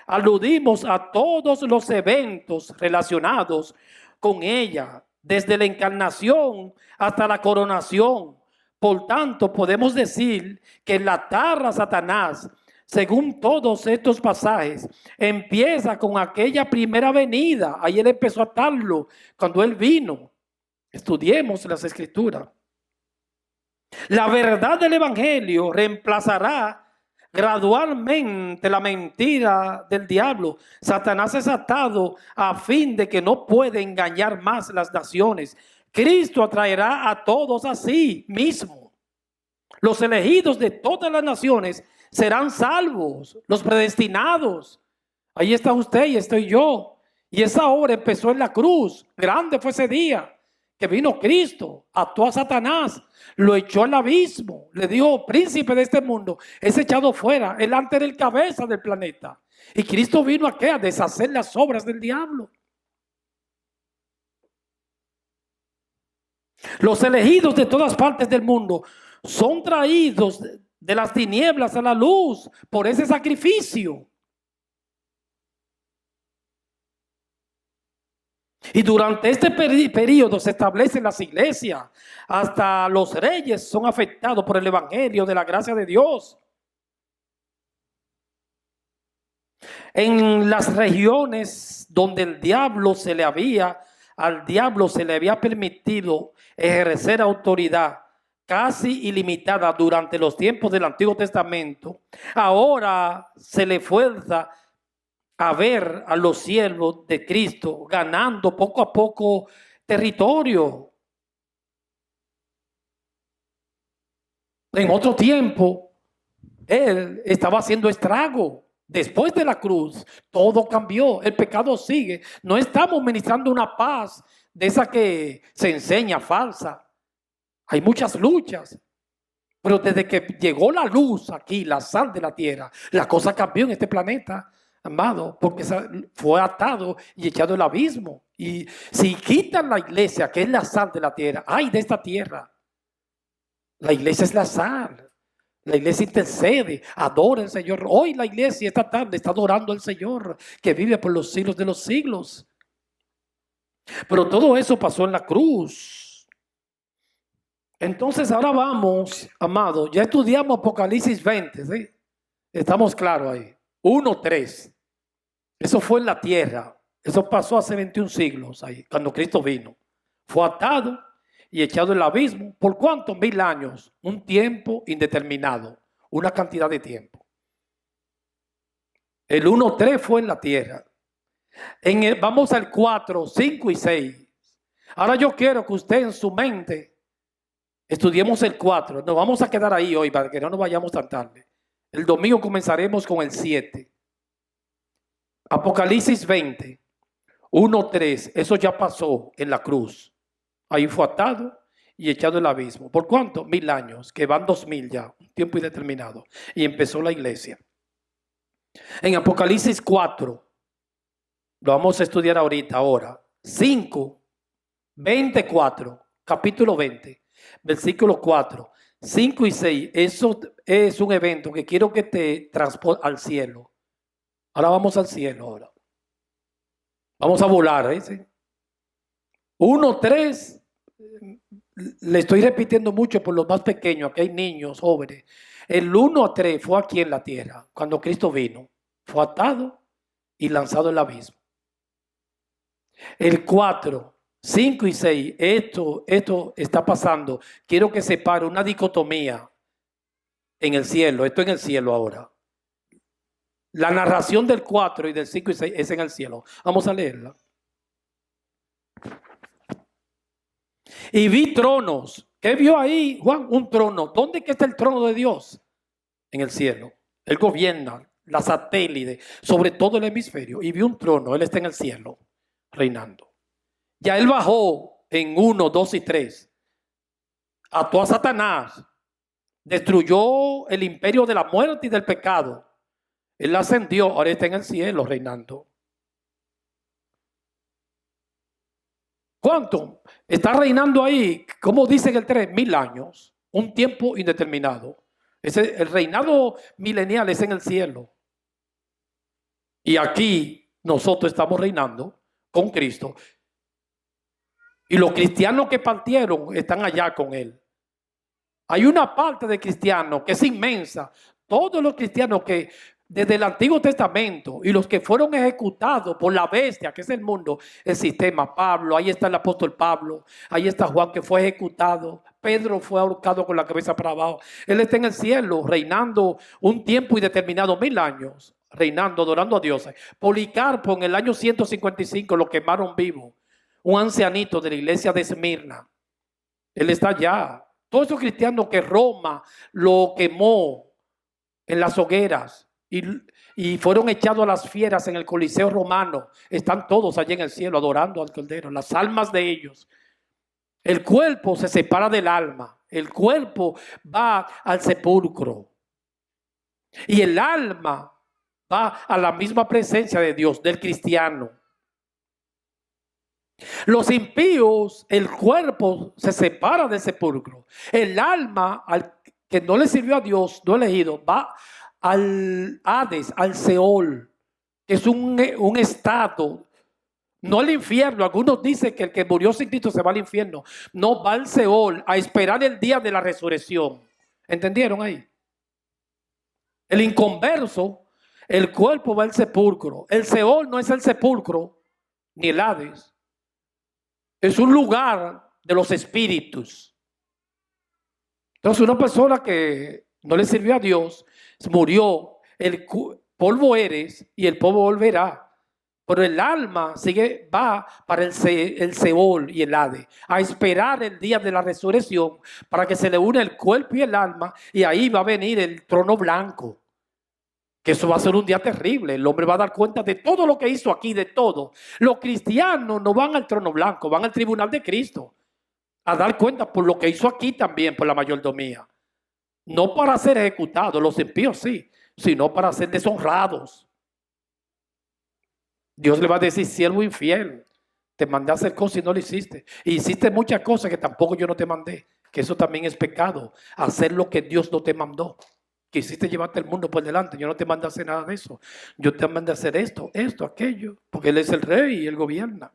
aludimos a todos los eventos relacionados con ella, desde la encarnación hasta la coronación. Por tanto, podemos decir que el atar a Satanás, según todos estos pasajes, empieza con aquella primera venida. Ahí él empezó a atarlo cuando él vino. Estudiemos las escrituras. La verdad del evangelio reemplazará gradualmente la mentira del diablo. Satanás es atado a fin de que no puede engañar más las naciones. Cristo atraerá a todos a sí mismo. Los elegidos de todas las naciones serán salvos, los predestinados. Ahí está usted y estoy yo. Y esa obra empezó en la cruz. Grande fue ese día que vino Cristo, ató a Satanás, lo echó al abismo, le dijo: príncipe de este mundo, es echado fuera. Él antes era el cabeza del planeta. Y Cristo vino a ¿qué? A deshacer las obras del diablo. Los elegidos de todas partes del mundo son traídos de las tinieblas a la luz por ese sacrificio. Y durante este periodo se establecen las iglesias. Hasta los reyes son afectados por el evangelio de la gracia de Dios. En las regiones donde al diablo se le había permitido ejercer autoridad casi ilimitada durante los tiempos del Antiguo Testamento, ahora se le fuerza a ver a los siervos de Cristo ganando poco a poco territorio. En otro tiempo, él estaba haciendo estrago. Después de la cruz, todo cambió. El pecado sigue. No estamos ministrando una paz de esa que se enseña falsa. Hay muchas luchas. Pero desde que llegó la luz aquí, la sal de la tierra, la cosa cambió en este planeta, amado, porque fue atado y echado al abismo. Y si quitan la iglesia, que es la sal de la tierra, ay, de esta tierra. La iglesia es la sal. La iglesia intercede, adora al Señor. Hoy la iglesia esta tarde está adorando al Señor, que vive por los siglos de los siglos. Pero todo eso pasó en la cruz. Entonces ahora vamos, amado, ya estudiamos Apocalipsis 20, ¿sí? Estamos claros ahí. 1:3. Eso fue en la tierra. Eso pasó hace 21 siglos ahí, cuando Cristo vino. Fue atado y echado en el abismo. ¿Por cuántos? 1000 años. Un tiempo indeterminado. Una cantidad de tiempo. El 1:3 fue en la tierra. Vamos al 4, 5 y 6. Ahora yo quiero que usted en su mente estudiemos el 4. Nos vamos a quedar ahí hoy para que no nos vayamos tan tarde. El domingo comenzaremos con el 7. Apocalipsis 20, 1:3. Eso ya pasó en la cruz. Ahí fue atado y echado en el abismo. ¿Por cuánto? 1000 años, que van 2000 ya, un tiempo indeterminado. Y empezó la iglesia. En Apocalipsis 4, lo vamos a estudiar ahora. 5, 24, capítulo 20, versículo 4, 5 y 6. Eso es un evento que quiero que te transporte al cielo. Ahora vamos al cielo ahora. Vamos a volar, ¿eh? 1:3. Le estoy repitiendo mucho por los más pequeños, aquí hay niños, jóvenes. El 1:3 fue aquí en la tierra, cuando Cristo vino. Fue atado y lanzado al abismo. El 4, 5 y 6, esto está pasando. Quiero que separe una dicotomía en el cielo. Esto en el cielo ahora. La narración del 4 y del 5 y 6 es en el cielo. Vamos a leerla. Y vi tronos. ¿Qué vio ahí, Juan? Un trono. ¿Dónde está el trono de Dios? En el cielo. Él gobierna la satélite sobre todo el hemisferio. Y vi un trono. Él está en el cielo, reinando. Ya él bajó en 1, 2 y 3. Ató a Satanás. Destruyó el imperio de la muerte y del pecado. Él ascendió. Ahora está en el cielo, reinando. ¿Cuánto? Está reinando ahí, como dice en el 3, 1000 años, un tiempo indeterminado. El reinado milenial es en el cielo. Y aquí nosotros estamos reinando con Cristo. Y los cristianos que partieron están allá con Él. Hay una parte de cristianos que es inmensa. Todos los cristianos que desde el Antiguo Testamento y los que fueron ejecutados por la bestia, que es el mundo, el sistema, Pablo, ahí está el apóstol Pablo, ahí está Juan que fue ejecutado, Pedro fue ahorcado con la cabeza para abajo. Él está en el cielo reinando un tiempo indeterminado, 1000 años, reinando, adorando a Dios. Policarpo en el año 155 lo quemaron vivo, un ancianito de la iglesia de Esmirna. Él está allá. Todos esos cristianos que Roma lo quemó en las hogueras y fueron echados a las fieras en el Coliseo romano, están todos allí en el cielo adorando al Cordero, las almas de ellos. El cuerpo se separa del alma, el cuerpo va al sepulcro y el alma va a la misma presencia de Dios, del cristiano. Los impíos, el cuerpo se separa del sepulcro. El alma, al que no le sirvió a Dios, no elegido, va al Hades, al Seol, que es un estado, no al infierno. Algunos dicen que el que murió sin Cristo se va al infierno. No, va al Seol a esperar el día de la resurrección. ¿Entendieron ahí? El inconverso, el cuerpo va al sepulcro. El Seol no es el sepulcro, ni el Hades. Es un lugar de los espíritus. Entonces una persona que no le sirvió a Dios, murió, el polvo eres y el polvo volverá. Pero el alma va para el Seol y el Hades, a esperar el día de la resurrección para que se le une el cuerpo y el alma, y ahí va a venir el trono blanco. Que eso va a ser un día terrible. El hombre va a dar cuenta de todo lo que hizo aquí, de todo. Los cristianos no van al trono blanco, van al tribunal de Cristo a dar cuenta por lo que hizo aquí también, por la mayordomía. No para ser ejecutados, los impíos sí, sino para ser deshonrados. Dios le va a decir: siervo infiel, te mandé a hacer cosas y no lo hiciste. Y hiciste muchas cosas que tampoco yo no te mandé. Que eso también es pecado, hacer lo que Dios no te mandó. Quisiste llevarte el mundo por delante, yo no te mandé a hacer nada de eso. Yo te mandé a hacer esto, aquello, porque Él es el rey y Él gobierna.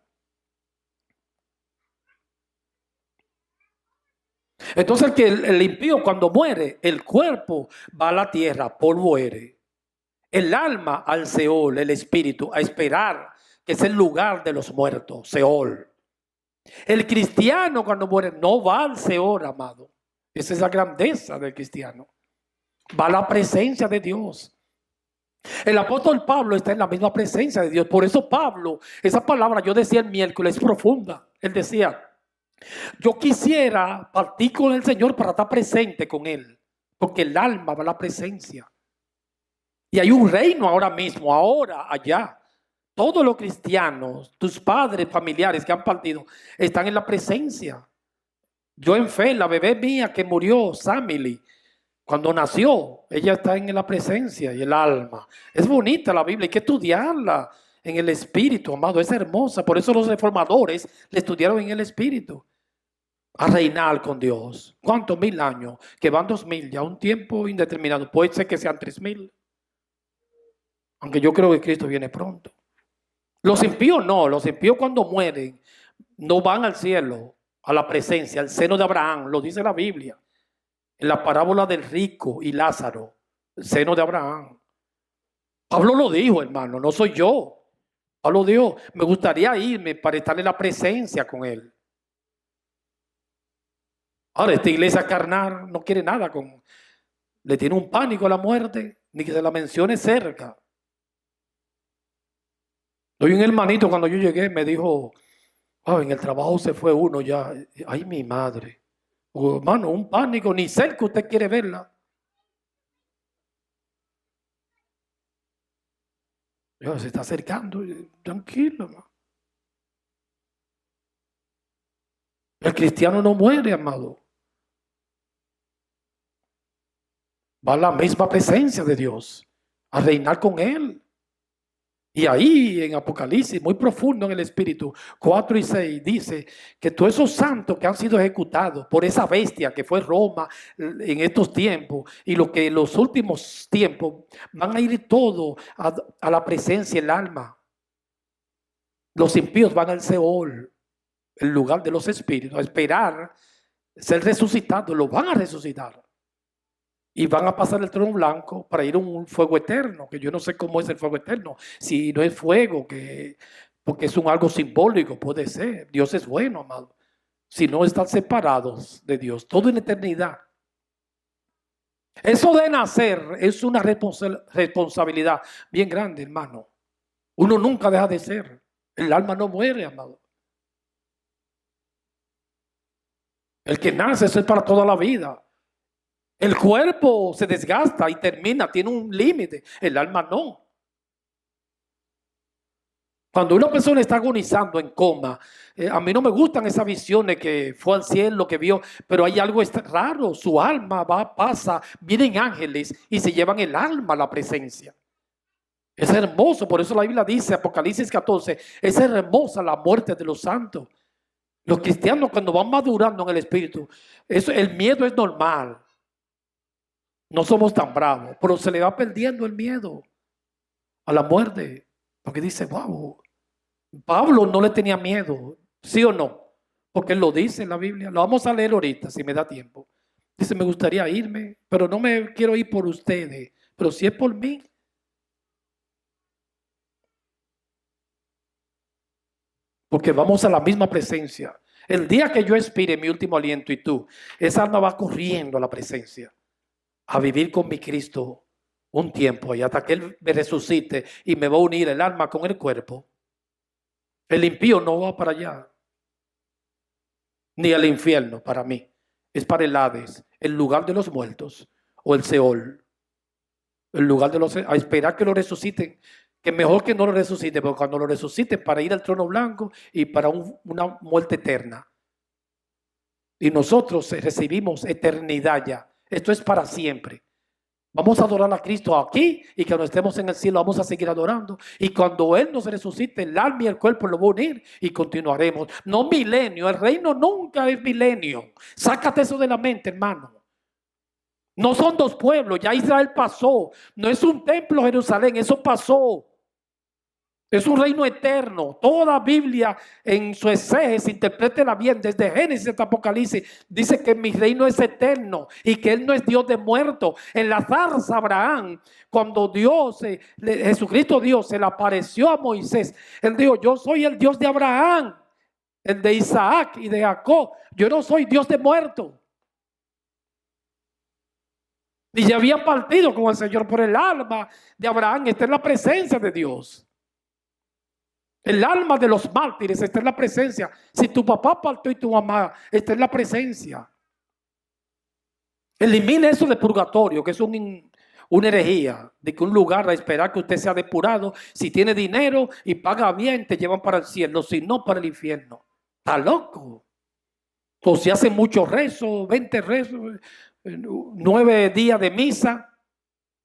Entonces el impío, cuando muere, el cuerpo va a la tierra, polvo eres. El alma al Seol, el espíritu, a esperar, que es el lugar de los muertos, Seol. El cristiano cuando muere no va al Seol, amado. Esa es la grandeza del cristiano. Va a la presencia de Dios. El apóstol Pablo está en la misma presencia de Dios. Por eso Pablo, esa palabra yo decía el miércoles, es profunda. Él decía: yo quisiera partir con el Señor para estar presente con Él. Porque el alma va a la presencia. Y hay un reino ahora mismo, ahora, allá. Todos los cristianos, tus padres, familiares que han partido, están en la presencia. Yo en fe, la bebé mía que murió, Samily, cuando nació, ella está en la presencia y el alma. Es bonita la Biblia, hay que estudiarla en el espíritu, amado, es hermosa. Por eso los reformadores le estudiaron en el espíritu. A reinar con Dios. ¿Cuántos 1000 años? Que van 2000, ya un tiempo indeterminado. Puede ser que sean 3000. Aunque yo creo que Cristo viene pronto. Los impíos no, los impíos cuando mueren no van al cielo, a la presencia, al seno de Abraham, lo dice la Biblia. En la parábola del rico y Lázaro, el seno de Abraham. Pablo lo dijo, hermano, no soy yo. Pablo dijo: me gustaría irme para estar en la presencia con él. Ahora, esta iglesia carnal no quiere nada le tiene un pánico a la muerte, ni que se la mencione cerca. Hoy un hermanito cuando yo llegué me dijo: en el trabajo se fue uno ya. Ay, mi madre. Hermano, un pánico, ni cerca usted quiere verla. Se está acercando, tranquilo, hermano. El cristiano no muere, amado. Va a la misma presencia de Dios, a reinar con Él. Y ahí en Apocalipsis, muy profundo en el Espíritu, 4 y 6, dice que todos esos santos que han sido ejecutados por esa bestia que fue Roma en estos tiempos, y lo que en los últimos tiempos van a ir todos a la presencia del alma. Los impíos van al Seol, el lugar de los espíritus, a esperar ser resucitados. Lo van a resucitar. Y van a pasar el trono blanco para ir a un fuego eterno, que yo no sé cómo es el fuego eterno. Si no es fuego, porque es algo simbólico, puede ser. Dios es bueno, amado. Si no están separados de Dios, todo en eternidad. Eso de nacer es una responsabilidad bien grande, hermano. Uno nunca deja de ser. El alma no muere, amado. El que nace es para toda la vida. El cuerpo se desgasta y termina, tiene un límite. El alma no. Cuando una persona está agonizando en coma, a mí no me gustan esas visiones que fue al cielo, que vio, pero hay algo raro. Su alma pasa, vienen ángeles y se llevan el alma a la presencia. Es hermoso, por eso la Biblia dice, Apocalipsis 14, es hermosa la muerte de los santos. Los cristianos cuando van madurando en el espíritu, el miedo es normal. No somos tan bravos, pero se le va perdiendo el miedo a la muerte. Porque dice: wow, Pablo no le tenía miedo, ¿sí o no? Porque él lo dice en la Biblia. Lo vamos a leer ahorita, si me da tiempo. Dice: me gustaría irme, pero no me quiero ir por ustedes, pero si es por mí. Porque vamos a la misma presencia. El día que yo expire mi último aliento y tú, esa alma va corriendo a la presencia, a vivir con mi Cristo un tiempo y hasta que Él me resucite y me va a unir el alma con el cuerpo. El impío no va para allá, ni al infierno para mí. Es para el Hades, el lugar de los muertos, o el Seol, el lugar de los, a esperar que lo resuciten. Que mejor que no lo resuciten, porque cuando lo resuciten para ir al trono blanco y para una muerte eterna. Y nosotros recibimos eternidad ya. Esto es para siempre. Vamos a adorar a Cristo aquí y cuando estemos en el cielo vamos a seguir adorando. Y cuando Él nos resucite, el alma y el cuerpo lo va a unir y continuaremos. No milenio, el reino nunca es milenio. Sácate eso de la mente, hermano. No son dos pueblos, ya Israel pasó. No es un templo Jerusalén, eso pasó. Es un reino eterno. Toda Biblia en su exégesis, interprétela bien, desde Génesis hasta Apocalipsis, dice que mi reino es eterno y que Él no es Dios de muertos. En la zarza Abraham, cuando Jesucristo Dios se le apareció a Moisés, Él dijo, yo soy el Dios de Abraham, el de Isaac y de Jacob. Yo no soy Dios de muertos. Y ya había partido con el Señor por el alma de Abraham. Está en la presencia de Dios. El alma de los mártires está en la presencia. Si tu papá partió y tu mamá está en la presencia. Elimina eso de purgatorio, que es una herejía, de que un lugar a esperar que usted sea depurado. Si tiene dinero y paga bien, te llevan para el cielo, si no, para el infierno. Está loco. O si hace muchos rezos, 20 rezos, 9 días de misa,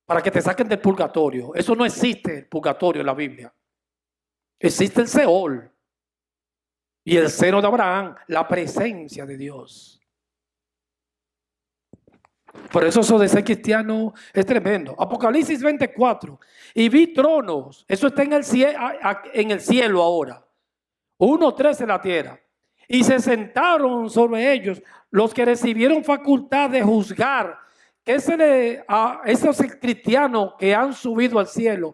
para que te saquen del purgatorio. Eso no existe, el purgatorio en la Biblia. Existe el Seol y el seno de Abraham, la presencia de Dios. Por eso de ser cristiano es tremendo. Apocalipsis 24. Y vi tronos. Eso está en el cielo ahora. 1:3 en la tierra. Y se sentaron sobre ellos los que recibieron facultad de juzgar. ¿Qué se le a esos cristianos que han subido al cielo?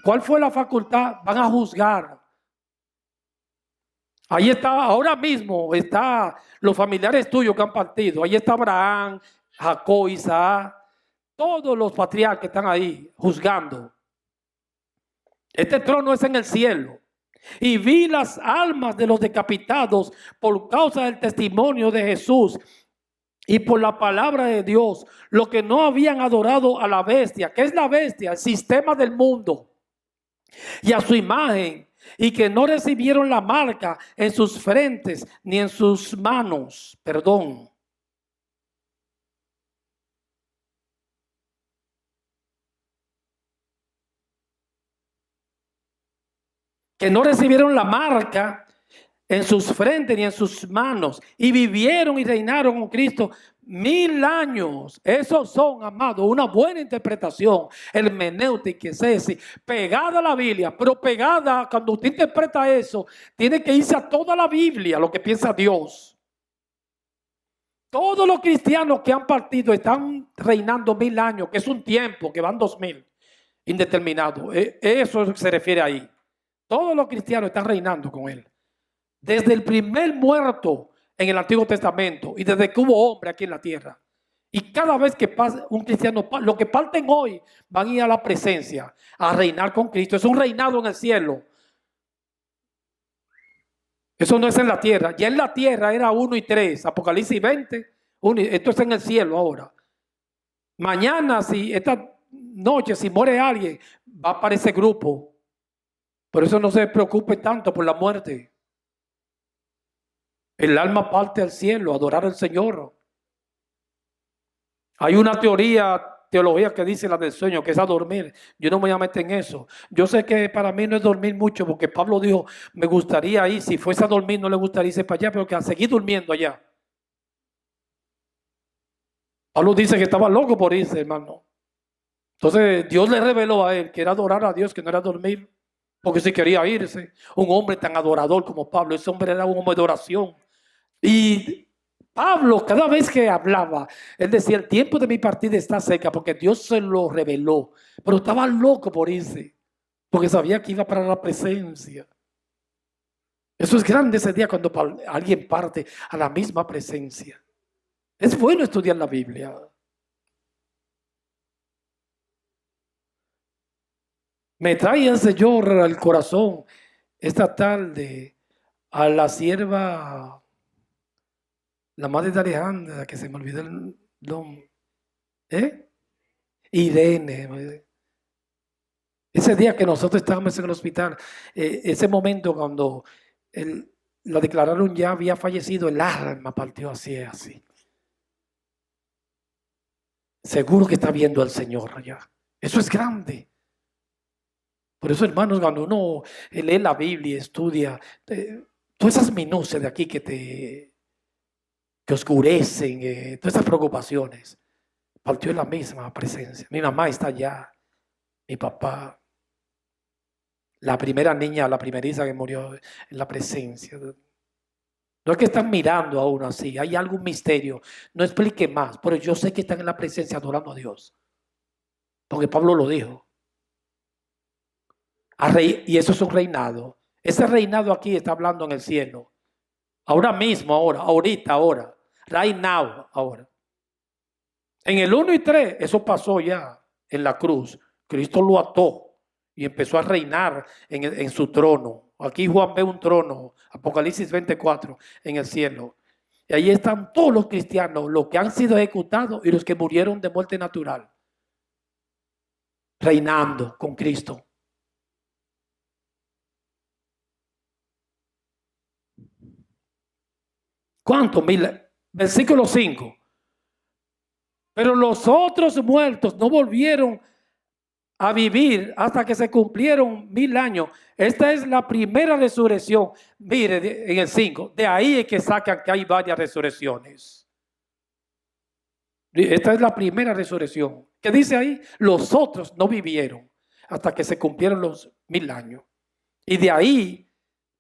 ¿Cuál fue la facultad? Van a juzgar. Ahí está, ahora mismo está los familiares tuyos que han partido. Ahí está Abraham, Jacob, Isaac, todos los patriarcas que están ahí juzgando. Este trono es en el cielo. Y vi las almas de los decapitados por causa del testimonio de Jesús y por la palabra de Dios, los que no habían adorado a la bestia. ¿Qué es la bestia? El sistema del mundo. Y a su imagen, y que no recibieron la marca en sus frentes ni en sus manos. Perdón. Que no recibieron la marca en sus frentes ni en sus manos, y vivieron y reinaron con Cristo 1000 años. Esos son, amados, una buena interpretación, hermenéutica, pegada a la Biblia, pero pegada, cuando usted interpreta eso, tiene que irse a toda la Biblia, lo que piensa Dios. Todos los cristianos que han partido están reinando 1000 años, que es un tiempo, que van 2000, indeterminado. Eso se refiere ahí. Todos los cristianos están reinando con Él. Desde el primer muerto en el Antiguo Testamento y desde que hubo hombre aquí en la tierra. Y cada vez que pasa un cristiano, lo que parten hoy van a ir a la presencia, a reinar con Cristo. Es un reinado en el cielo. Eso no es en la tierra. Ya en la tierra era 1 y 3. Apocalipsis 20. Esto es en el cielo ahora. Mañana, si esta noche, si muere alguien, va para ese grupo. Por eso no se preocupe tanto por la muerte. El alma parte al cielo a adorar al Señor. Hay una teología que dice la del sueño, que es a dormir. Yo no me voy a meter en eso. Yo sé que para mí no es dormir mucho, porque Pablo dijo, me gustaría ir, si fuese a dormir no le gustaría irse para allá, pero que a seguir durmiendo allá. Pablo dice que estaba loco por irse, hermano. Entonces Dios le reveló a él que era adorar a Dios, que no era dormir, porque si quería irse. Un hombre tan adorador como Pablo, ese hombre era un hombre de oración. Y Pablo, cada vez que hablaba, él decía, el tiempo de mi partida está cerca, porque Dios se lo reveló. Pero estaba loco por irse, porque sabía que iba para la presencia. Eso es grande ese día cuando alguien parte a la misma presencia. Es bueno estudiar la Biblia. Me trae el Señor al corazón esta tarde a la sierva, la madre de Alejandra, que se me olvidó el nombre, Irene. Ese día que nosotros estábamos en el hospital, ese momento cuando la declararon ya había fallecido, el alma partió así, así. Seguro que está viendo al Señor allá. Eso es grande. Por eso, hermanos, cuando uno lee la Biblia, estudia, todas esas minucias de aquí que oscurecen, todas esas preocupaciones, partió en la misma presencia. Mi mamá está allá, mi papá, la primera niña, la primeriza que murió en la presencia. No es que están mirando a uno así, hay algún misterio. No explique más, pero yo sé que están en la presencia adorando a Dios. Porque Pablo lo dijo. Y eso es un reinado. Ese reinado aquí está hablando en el cielo. Ahora mismo, ahora. Right now, ahora. En el 1 y 3, eso pasó ya en la cruz. Cristo lo ató y empezó a reinar en su trono. Aquí Juan ve un trono, Apocalipsis 24, en el cielo. Y ahí están todos los cristianos, los que han sido ejecutados y los que murieron de muerte natural, reinando con Cristo. ¿Cuántos? Versículo 5. Pero los otros muertos no volvieron a vivir hasta que se cumplieron 1000 años. Esta es la primera resurrección. Mire, en el 5, de ahí es que sacan que hay varias resurrecciones. Esta es la primera resurrección. ¿Qué dice ahí? Los otros no vivieron hasta que se cumplieron los 1000 años. Y de ahí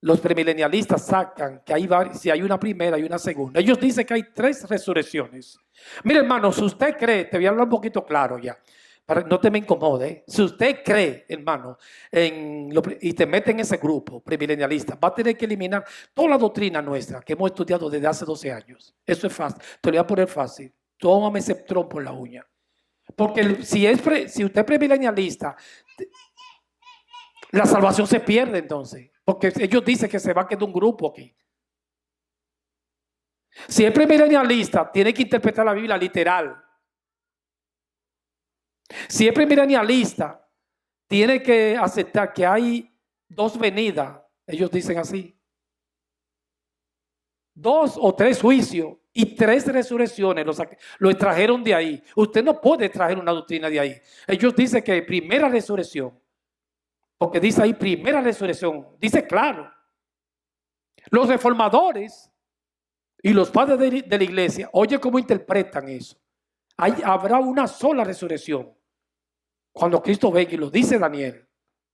los premilenialistas sacan que si hay una primera y una segunda. Ellos dicen que hay 3 resurrecciones. Mire, hermano, si usted cree, te voy a hablar un poquito claro ya, para que no te me incomode. Si usted cree, hermano, y te mete en ese grupo premilenialista, va a tener que eliminar toda la doctrina nuestra que hemos estudiado desde hace 12 años. Eso es fácil. Te lo voy a poner fácil. Tómame ese trompo en la uña. Porque si usted es premilenialista, la salvación se pierde entonces. Porque ellos dicen que se va a quedar un grupo aquí. Si es premilenialista, tiene que interpretar la Biblia literal. Si es premilenialista, tiene que aceptar que hay 2 venidas. Ellos dicen así. 2 o 3 juicios y 3 resurrecciones. Lo extrajeron de ahí. Usted no puede extraer una doctrina de ahí. Ellos dicen que primera resurrección. Porque dice ahí primera resurrección. Dice claro. Los reformadores y los padres de la iglesia, oye cómo interpretan eso. Habrá una sola resurrección. Cuando Cristo venga, y lo dice Daniel,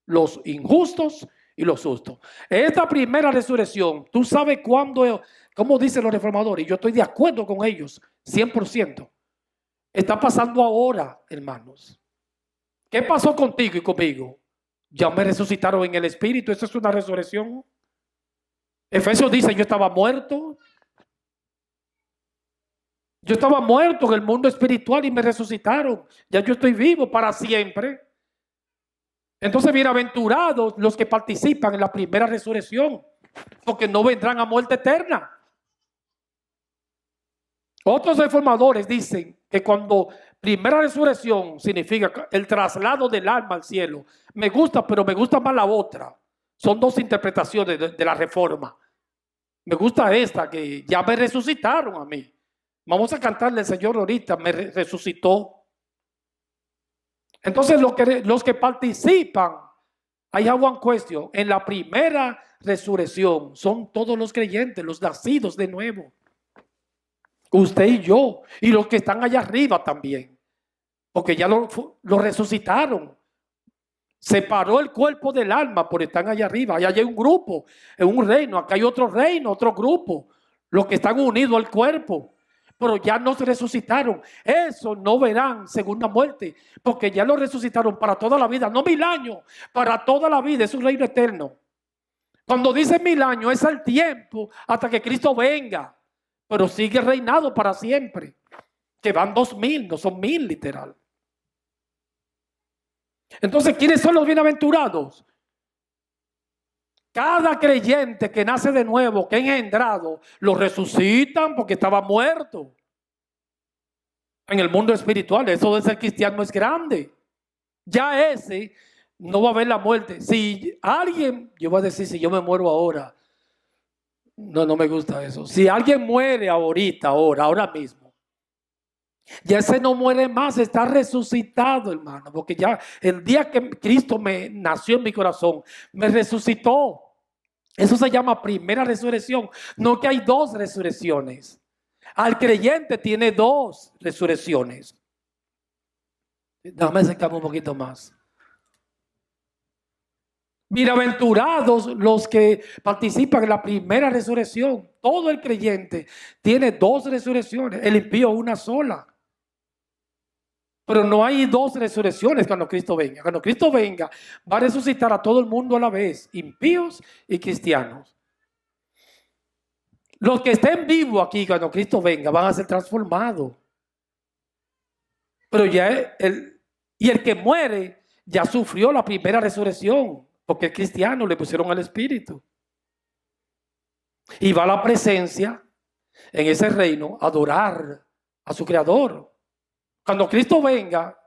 los injustos y los justos. Esta primera resurrección, tú sabes cuándo, como dicen los reformadores, y yo estoy de acuerdo con ellos, 100%. Está pasando ahora, hermanos. ¿Qué pasó contigo y conmigo? Ya me resucitaron en el espíritu, eso es una resurrección. Efesios dice, yo estaba muerto. Yo estaba muerto en el mundo espiritual y me resucitaron. Ya yo estoy vivo para siempre. Entonces, bienaventurados los que participan en la primera resurrección, porque no vendrán a muerte eterna. Otros reformadores dicen que cuando primera resurrección significa el traslado del alma al cielo. Me gusta, pero me gusta más la otra. Son 2 interpretaciones de la reforma. Me gusta esta, que ya me resucitaron a mí. Vamos a cantarle al Señor ahorita, me resucitó. Entonces los que participan, I have one question, en la primera resurrección son todos los creyentes, los nacidos de nuevo. Usted y yo, y los que están allá arriba también, porque ya lo resucitaron. Separó el cuerpo del alma, porque están allá arriba. Allá hay un grupo, en un reino, acá hay otro reino, otro grupo, los que están unidos al cuerpo. Pero ya no se resucitaron. Eso no verán segunda muerte, porque ya lo resucitaron para toda la vida, no 1000 años, para toda la vida. Es un reino eterno. Cuando dice 1000 años es el tiempo hasta que Cristo venga, pero sigue reinado para siempre. Que van 2000, no son 1000 literal. Entonces, ¿quiénes son los bienaventurados? Cada creyente que nace de nuevo, que es engendrado, lo resucitan porque estaba muerto. En el mundo espiritual, eso de ser cristiano es grande. Ya ese no va a ver la muerte. Si alguien, yo voy a decir, si yo me muero ahora, no me gusta eso. Si alguien muere ahora mismo, ya ese no muere más, está resucitado, hermano, porque ya el día que Cristo me nació en mi corazón, me resucitó. Eso se llama primera resurrección. No que hay dos resurrecciones. Al creyente tiene dos resurrecciones. Déjame acercarme un poquito más. Bienaventurados los que participan en la primera resurrección. Todo el creyente tiene dos resurrecciones. El impío una sola. Pero no hay dos resurrecciones cuando Cristo venga. Cuando Cristo venga, va a resucitar a todo el mundo a la vez, impíos y cristianos. Los que estén vivos aquí cuando Cristo venga van a ser transformados. Pero ya el que muere ya sufrió la primera resurrección, porque el cristiano le pusieron al Espíritu. Y va a la presencia en ese reino a adorar a su Creador. Cuando Cristo venga,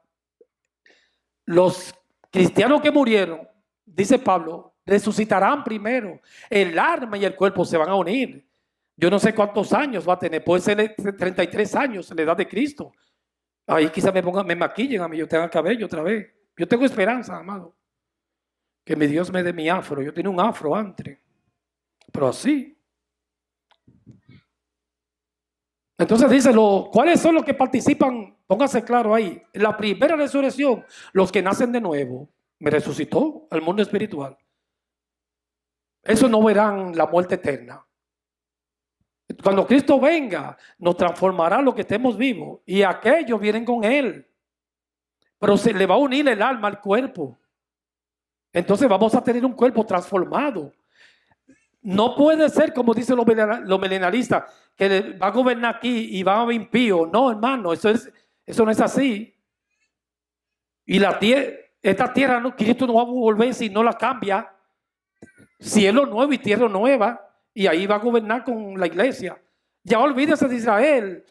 los cristianos que murieron, dice Pablo, resucitarán primero. El alma y el cuerpo se van a unir. Yo no sé cuántos años va a tener, puede ser 33 años en la edad de Cristo. Ahí quizás me maquillen a mí, yo tenga cabello otra vez. Yo tengo esperanza, amado. Que mi Dios me dé mi afro. Yo tenía un afro antes, pero así. Entonces dice, ¿cuáles son los que participan? Póngase claro ahí. En la primera resurrección, los que nacen de nuevo. Me resucitó al mundo espiritual. Esos no verán la muerte eterna. Cuando Cristo venga, nos transformará lo que estemos vivos. Y aquellos vienen con Él. Pero se le va a unir el alma al cuerpo. Entonces vamos a tener un cuerpo transformado. No puede ser como dicen los milenalistas, que va a gobernar aquí y va a haber impío. No, hermano, eso no es así. Y esta tierra, Cristo no va a volver si no la cambia. Cielo nuevo y tierra nueva. Y ahí va a gobernar con la iglesia. Ya olvídese de Israel.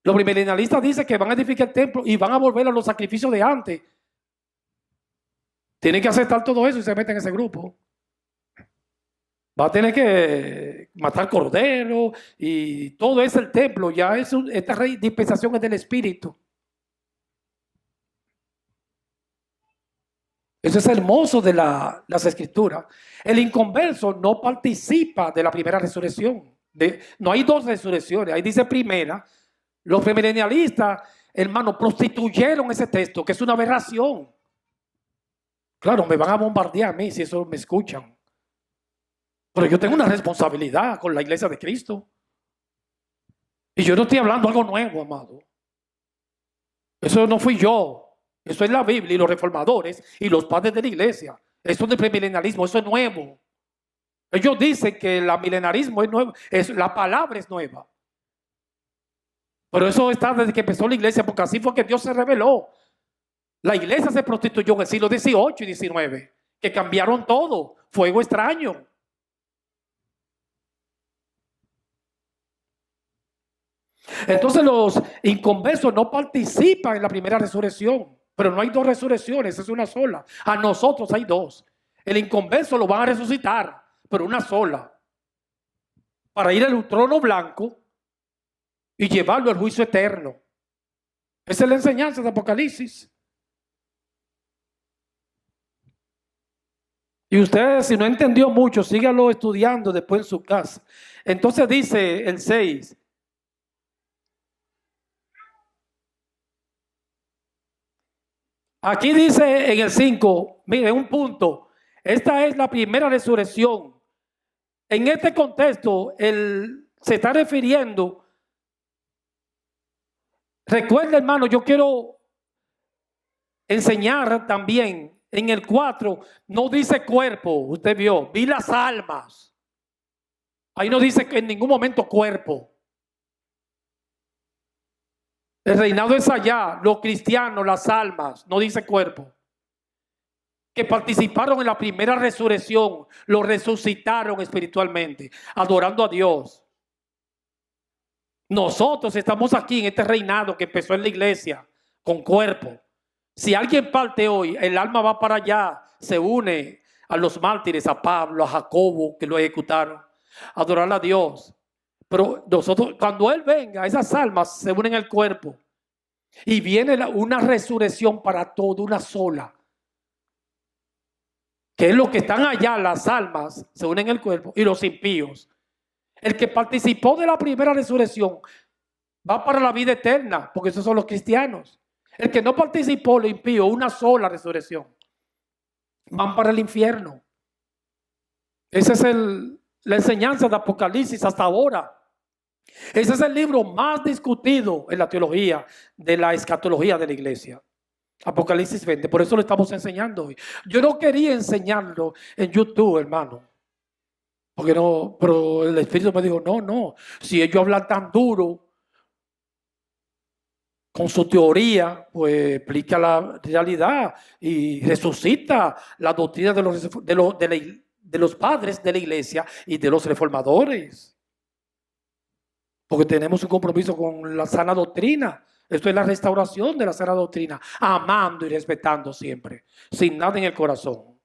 Los milenalistas dicen que van a edificar el templo y van a volver a los sacrificios de antes. Tienen que aceptar todo eso y se meten en ese grupo. Va a tener que matar cordero y todo es el templo. Ya esta dispensación es del Espíritu. Eso es hermoso de las Escrituras. El inconverso no participa de la primera resurrección. No hay dos resurrecciones. Ahí dice primera. Los premilenialistas, hermano, prostituyeron ese texto, que es una aberración. Claro, me van a bombardear a mí si eso me escuchan. Pero yo tengo una responsabilidad con la iglesia de Cristo. Y yo no estoy hablando algo nuevo, amado. Eso no fui yo. Eso es la Biblia y los reformadores y los padres de la iglesia. Eso es del premilenialismo, eso es nuevo. Ellos dicen que el milenarismo es nuevo, la palabra es nueva. Pero eso está desde que empezó la iglesia, porque así fue que Dios se reveló. La iglesia se prostituyó en el siglo XVIII y XIX, que cambiaron todo. Fuego extraño. Entonces los inconversos no participan en la primera resurrección, pero no hay dos resurrecciones, es una sola. A nosotros hay dos. El inconverso lo van a resucitar, pero una sola, para ir al trono blanco y llevarlo al juicio eterno. Esa es la enseñanza de Apocalipsis. Y usted, si no entendió mucho, sígalo estudiando después en su casa. Entonces dice el 6. Aquí dice en el 5, mire, un punto. Esta es la primera resurrección. En este contexto, se está refiriendo. Recuerda, hermano, yo quiero enseñar también. En el 4 no dice cuerpo, usted vio, vi las almas. Ahí no dice que en ningún momento cuerpo. El reinado es allá, los cristianos, las almas, no dice cuerpo. que participaron en la primera resurrección, lo resucitaron espiritualmente, adorando a Dios. Nosotros estamos aquí en este reinado que empezó en la iglesia con cuerpo. Si alguien parte hoy, el alma va para allá, se une a los mártires, a Pablo, a Jacobo, que lo ejecutaron, a adorar a Dios. Pero nosotros, cuando Él venga, esas almas se unen al cuerpo y viene una resurrección para todo, una sola. Que es lo que están allá, las almas se unen al cuerpo y los impíos. El que participó de la primera resurrección va para la vida eterna, porque esos son los cristianos. El que no participó, lo impío, una sola resurrección, van para el infierno. Esa es la enseñanza de Apocalipsis hasta ahora. Ese es el libro más discutido en la teología de la escatología de la iglesia. Apocalipsis 20, por eso lo estamos enseñando hoy. Yo no quería enseñarlo en YouTube, hermano. Porque no, pero el Espíritu me dijo, no, si ellos hablan tan duro con su teoría, pues explica la realidad y resucita la doctrina de los padres de la iglesia y de los reformadores. Porque tenemos un compromiso con la sana doctrina. Esto es la restauración de la sana doctrina, amando y respetando siempre, sin nada en el corazón.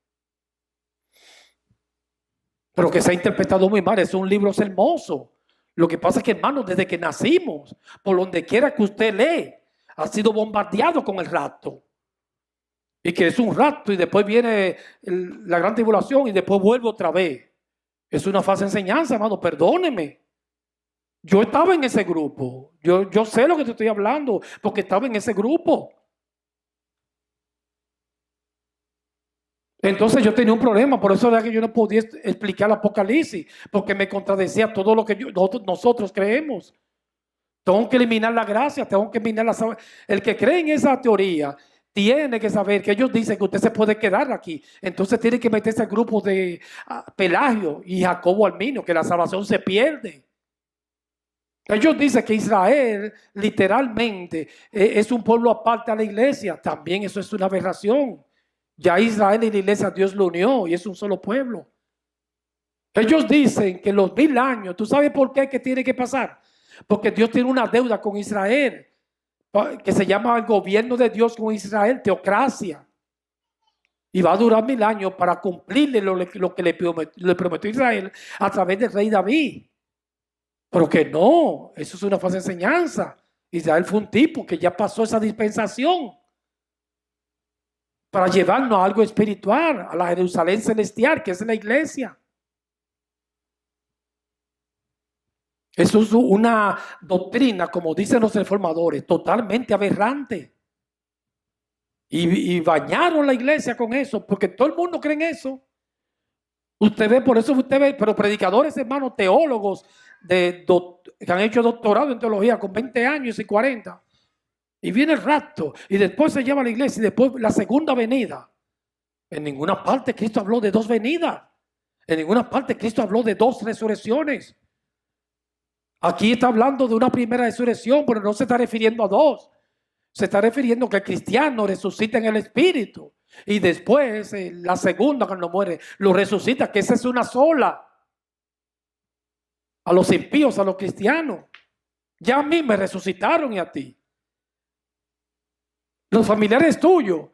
Pero que se ha interpretado muy mal. Es un libro hermoso. Lo que pasa es que, hermano, desde que nacimos, por donde quiera que usted lee, ha sido bombardeado con el rapto. Y que es un rapto y después viene la gran tribulación y después vuelve otra vez. Es una falsa enseñanza, hermano, perdóneme. Yo estaba en ese grupo. Yo sé lo que te estoy hablando porque estaba en ese grupo. Entonces yo tenía un problema, por eso era que yo no podía explicar el Apocalipsis, porque me contradecía todo lo que nosotros creemos. Tengo que eliminar la gracia, tengo que eliminar la... El que cree en esa teoría tiene que saber que ellos dicen que usted se puede quedar aquí. Entonces tiene que meterse al grupo de Pelagio y Jacobo Arminio, que la salvación se pierde. Ellos dicen que Israel literalmente es un pueblo aparte a la iglesia. También eso es una aberración. Ya Israel y la iglesia Dios lo unió y es un solo pueblo. Ellos dicen que los 1000 años, ¿tú sabes por qué que tiene que pasar? Porque Dios tiene una deuda con Israel, que se llama el gobierno de Dios con Israel, teocracia. Y va a durar 1000 años para cumplirle lo que le prometió Israel a través del rey David. Pero que no, eso es una falsa enseñanza. Israel fue un tipo que ya pasó esa dispensación para llevarnos a algo espiritual, a la Jerusalén celestial, que es la iglesia. Eso es una doctrina, como dicen los reformadores, totalmente aberrante. Y bañaron la iglesia con eso, porque todo el mundo cree en eso. Usted ve, por eso usted ve, pero predicadores, hermanos, teólogos que han hecho doctorado en teología con 20 años y 40. Y viene el rapto, y después se lleva a la iglesia, y después la segunda venida. En ninguna parte Cristo habló de 2 venidas. En ninguna parte Cristo habló de 2 resurrecciones. Aquí está hablando de una primera resurrección, pero no se está refiriendo a 2. Se está refiriendo que el cristiano resucita en el espíritu. Y después, la segunda, cuando muere, lo resucita, que esa es una sola. A los impíos, a los cristianos. Ya a mí me resucitaron y a ti. Los familiares tuyos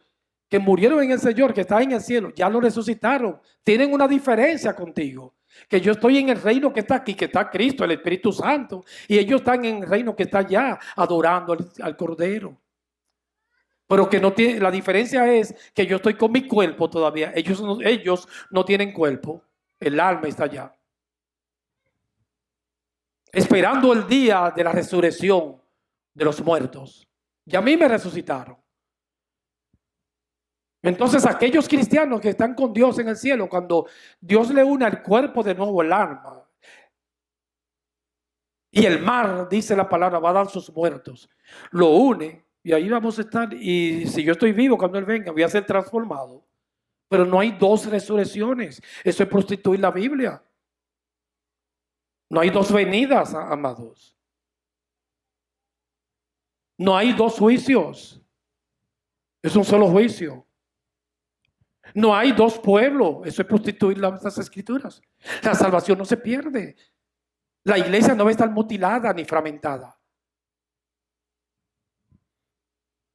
que murieron en el Señor, que están en el cielo, ya lo resucitaron. Tienen una diferencia contigo. Que yo estoy en el reino que está aquí, que está Cristo, el Espíritu Santo. Y ellos están en el reino que está allá, adorando al Cordero. Pero que no tiene, la diferencia es que yo estoy con mi cuerpo todavía. Ellos no tienen cuerpo. El alma está allá. Esperando el día de la resurrección de los muertos. Y a mí me resucitaron. Entonces aquellos cristianos que están con Dios en el cielo, cuando Dios le une al cuerpo de nuevo el alma, y el mar, dice la palabra, va a dar sus muertos, lo une y ahí vamos a estar. Y si yo estoy vivo cuando Él venga, voy a ser transformado. Pero no hay 2 resurrecciones. Eso es prostituir la Biblia. No hay 2 venidas, amados. No hay 2 juicios. Es un solo juicio. No hay dos pueblos. Eso es prostituir las escrituras. La salvación no se pierde. La iglesia no va a estar mutilada ni fragmentada.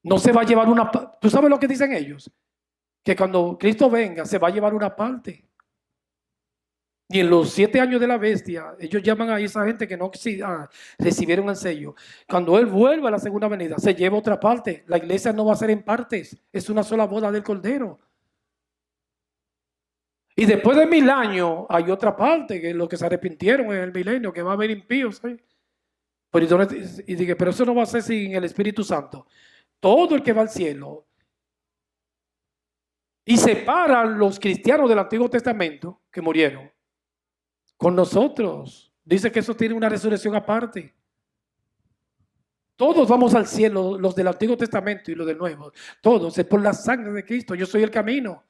No se va a llevar una... ¿Tú sabes lo que dicen ellos? Que cuando Cristo venga se va a llevar una parte. Y en los 7 años de la bestia, ellos llaman a esa gente que no recibieron el sello. Cuando Él vuelva a la segunda venida, se lleva otra parte. La iglesia no va a ser en partes. Es una sola boda del Cordero. Y después de 1000 años hay otra parte, que los que se arrepintieron en el milenio, que va a haber impíos. Y dije, pero eso no va a ser sin el Espíritu Santo. Todo el que va al cielo y separa a los cristianos del Antiguo Testamento que murieron con nosotros. Dice que eso tiene una resurrección aparte. Todos vamos al cielo, los del Antiguo Testamento y los del Nuevo. Todos, es por la sangre de Cristo. Yo soy el camino,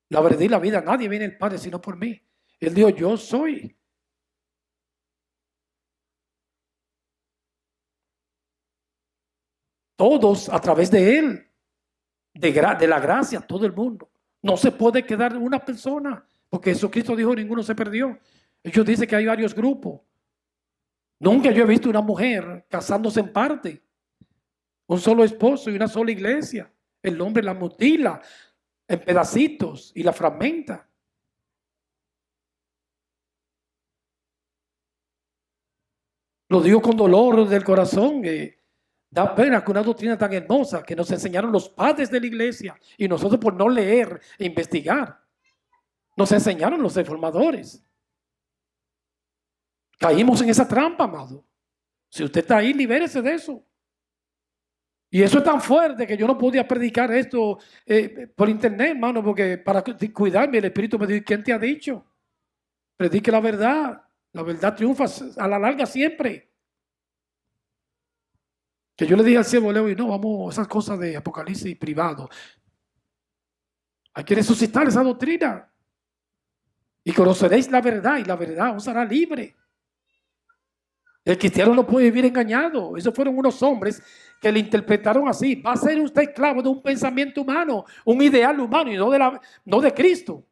la verdad y la vida. Nadie viene al Padre sino por mí. Él dijo, yo soy. Todos a través de Él, de la gracia, todo el mundo. No se puede quedar una persona, porque Jesucristo dijo, ninguno se perdió. Ellos dicen que hay varios grupos. Nunca yo he visto una mujer casándose en parte. Un solo esposo y una sola iglesia. El hombre la mutila en pedacitos y la fragmenta. Lo digo con dolor del corazón. Da pena que una doctrina tan hermosa que nos enseñaron los padres de la iglesia y nosotros por no leer e investigar, nos enseñaron los reformadores. Caímos en esa trampa, amado. Si usted está ahí, libérese de eso. Y eso es tan fuerte que yo no podía predicar esto por internet, hermano, porque para cuidarme el Espíritu me dijo, ¿quién te ha dicho? Predique la verdad. La verdad triunfa a la larga siempre. Que yo le dije al siervo Leo, y no, vamos, esas cosas de Apocalipsis privado. Hay que resucitar esa doctrina. Y conoceréis la verdad, y la verdad os hará libre. El cristiano no puede vivir engañado. Esos fueron unos hombres que le interpretaron así. Va a ser usted esclavo de un pensamiento humano, un ideal humano, y no de Cristo.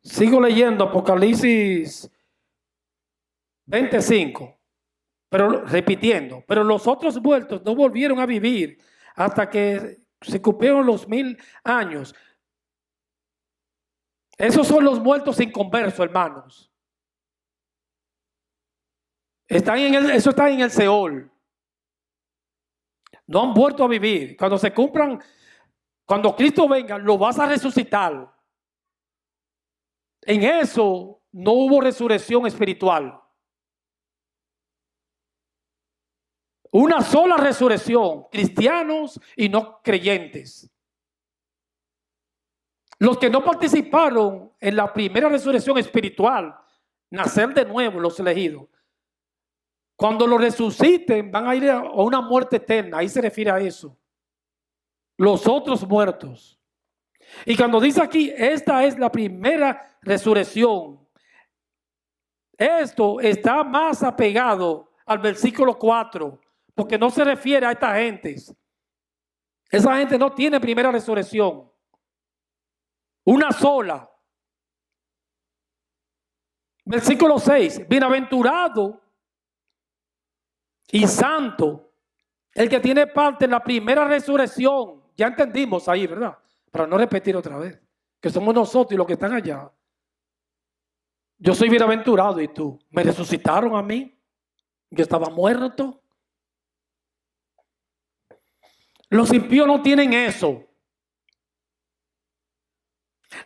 Sigo leyendo Apocalipsis 25, pero repitiendo, pero los otros muertos no volvieron a vivir hasta que se cumplieron los 1000 años. Esos son los muertos inconversos, hermanos. Eso está en el Seol. No han vuelto a vivir. Cuando Cristo venga, lo vas a resucitar. En eso no hubo resurrección espiritual. Una sola resurrección, cristianos y no creyentes. Los que no participaron en la primera resurrección espiritual, nacer de nuevo, los elegidos, cuando lo resuciten van a ir a una muerte eterna. Ahí se refiere a eso. Los otros muertos. Y cuando dice aquí, esta es la primera resurrección, esto está más apegado al versículo 4, porque no se refiere a esta gente. Esa gente no tiene primera resurrección. Una sola. Versículo 6, bienaventurado y santo el que tiene parte en la primera resurrección. Ya entendimos ahí, ¿verdad? Para no repetir otra vez, que somos nosotros y los que están allá. Yo soy bienaventurado y tú. Me resucitaron a mí. Yo estaba muerto. Los impíos no tienen eso.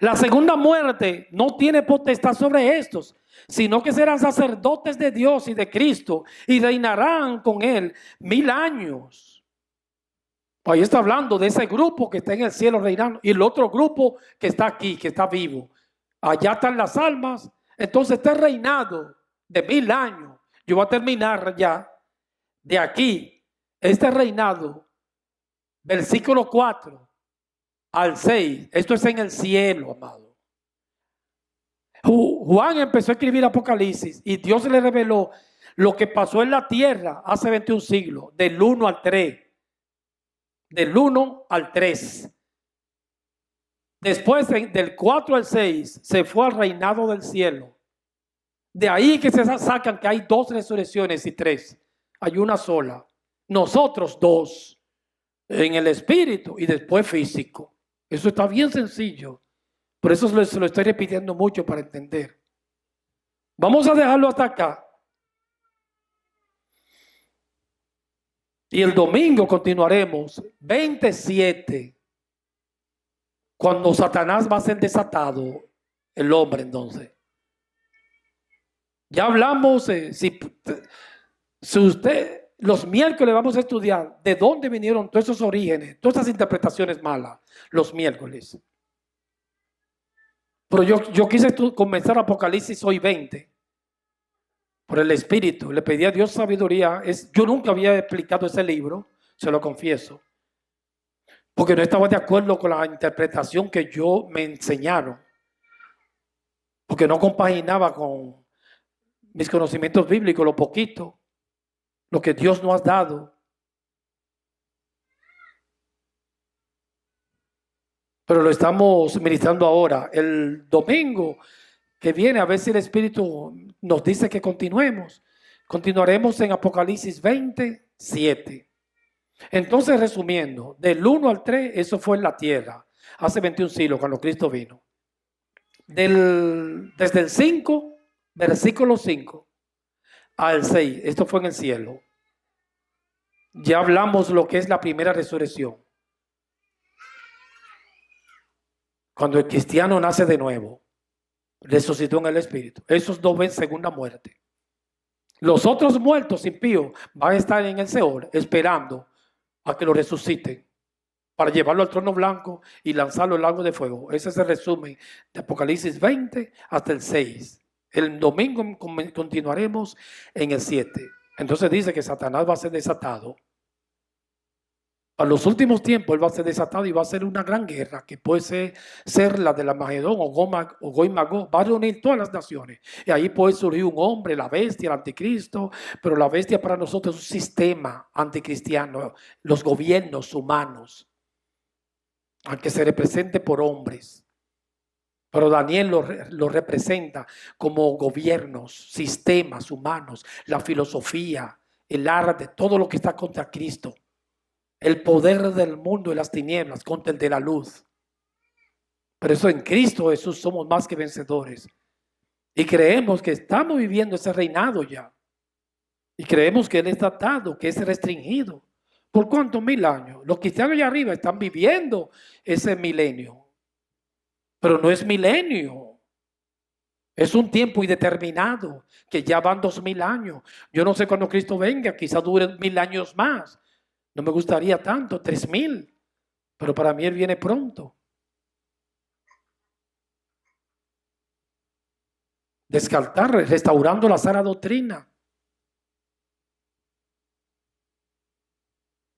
La segunda muerte no tiene potestad sobre estos, sino que serán sacerdotes de Dios y de Cristo y reinarán con Él 1000 años. Ahí está hablando de ese grupo que está en el cielo reinando y el otro grupo que está aquí, que está vivo. Allá están las almas. Entonces este reinado de 1000 años, yo voy a terminar ya de aquí este reinado, versículo 4 al 6, esto es en el cielo, amado. Juan empezó a escribir Apocalipsis y Dios le reveló lo que pasó en la tierra hace 21 siglos, del 1 al 3. Del 1 al 3. Después del 4 al 6 se fue al reinado del cielo. De ahí que se sacan que hay 2 resurrecciones y 3. Hay una sola. Nosotros 2 en el espíritu y después físico. Eso está bien sencillo. Por eso se lo estoy repitiendo mucho para entender. Vamos a dejarlo hasta acá. Y el domingo continuaremos 27. Cuando Satanás va a ser desatado, el hombre entonces. Ya hablamos, si usted, los miércoles vamos a estudiar de dónde vinieron todos esos orígenes, todas esas interpretaciones malas, los miércoles. Pero yo quise comenzar Apocalipsis hoy 20, por el Espíritu. Le pedí a Dios sabiduría. Yo nunca había explicado ese libro, se lo confieso, porque no estaba de acuerdo con la interpretación que me enseñaron, porque no compaginaba con mis conocimientos bíblicos, lo poquito, lo que Dios nos ha dado. Pero lo estamos ministrando ahora. El domingo que viene, a ver si el Espíritu nos dice que continuemos. Continuaremos en Apocalipsis 27. Entonces, resumiendo, del 1 al 3, eso fue en la tierra, hace 21 siglos, cuando Cristo vino. Desde el 5, versículo 5, al 6, esto fue en el cielo. Ya hablamos lo que es la primera resurrección. Cuando el cristiano nace de nuevo, resucitó en el Espíritu. Esos 2 ven segunda muerte. Los otros muertos impíos van a estar en el Seol esperando a que lo resuciten para llevarlo al trono blanco y lanzarlo al lago de fuego. Ese es el resumen de Apocalipsis 20 hasta el 6. El domingo continuaremos en el 7. Entonces dice que Satanás va a ser desatado. A los últimos tiempos él va a ser desatado y va a ser una gran guerra que puede ser la de la Magedón o Gog y Magog. Va a reunir todas las naciones y ahí puede surgir un hombre, la bestia, el anticristo. Pero la bestia para nosotros es un sistema anticristiano, los gobiernos humanos, aunque se represente por hombres. Pero Daniel lo representa como gobiernos, sistemas humanos, la filosofía, el arte, todo lo que está contra Cristo. El poder del mundo y las tinieblas contra el de la luz. Pero eso en Cristo Jesús somos más que vencedores. Y creemos que estamos viviendo ese reinado ya. Y creemos que Él está atado, que es restringido. ¿Por cuántos 1000 años? Los cristianos allá arriba están viviendo ese milenio. Pero no es milenio. Es un tiempo indeterminado, que ya van 2000 años. Yo no sé cuándo Cristo venga, quizás dure 1000 años más. No me gustaría tanto, 3000, pero para mí Él viene pronto. Descartar, restaurando la sana doctrina.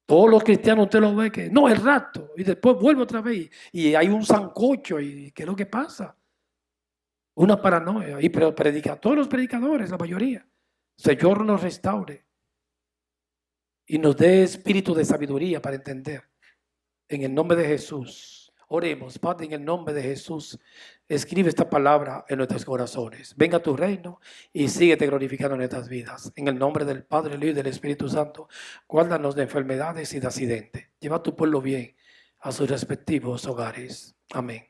Todos los cristianos usted los ve que no, el rapto, y después vuelve otra vez y hay un sancocho. ¿Y qué es lo que pasa? Una paranoia. Y todos los predicadores, la mayoría, Señor nos restaure y nos dé espíritu de sabiduría para entender. En el nombre de Jesús, oremos. Padre, en el nombre de Jesús, escribe esta palabra en nuestros corazones. Venga a tu reino y síguete glorificando en nuestras vidas. En el nombre del Padre, el Hijo y del Espíritu Santo, guárdanos de enfermedades y de accidentes. Lleva a tu pueblo bien a sus respectivos hogares. Amén.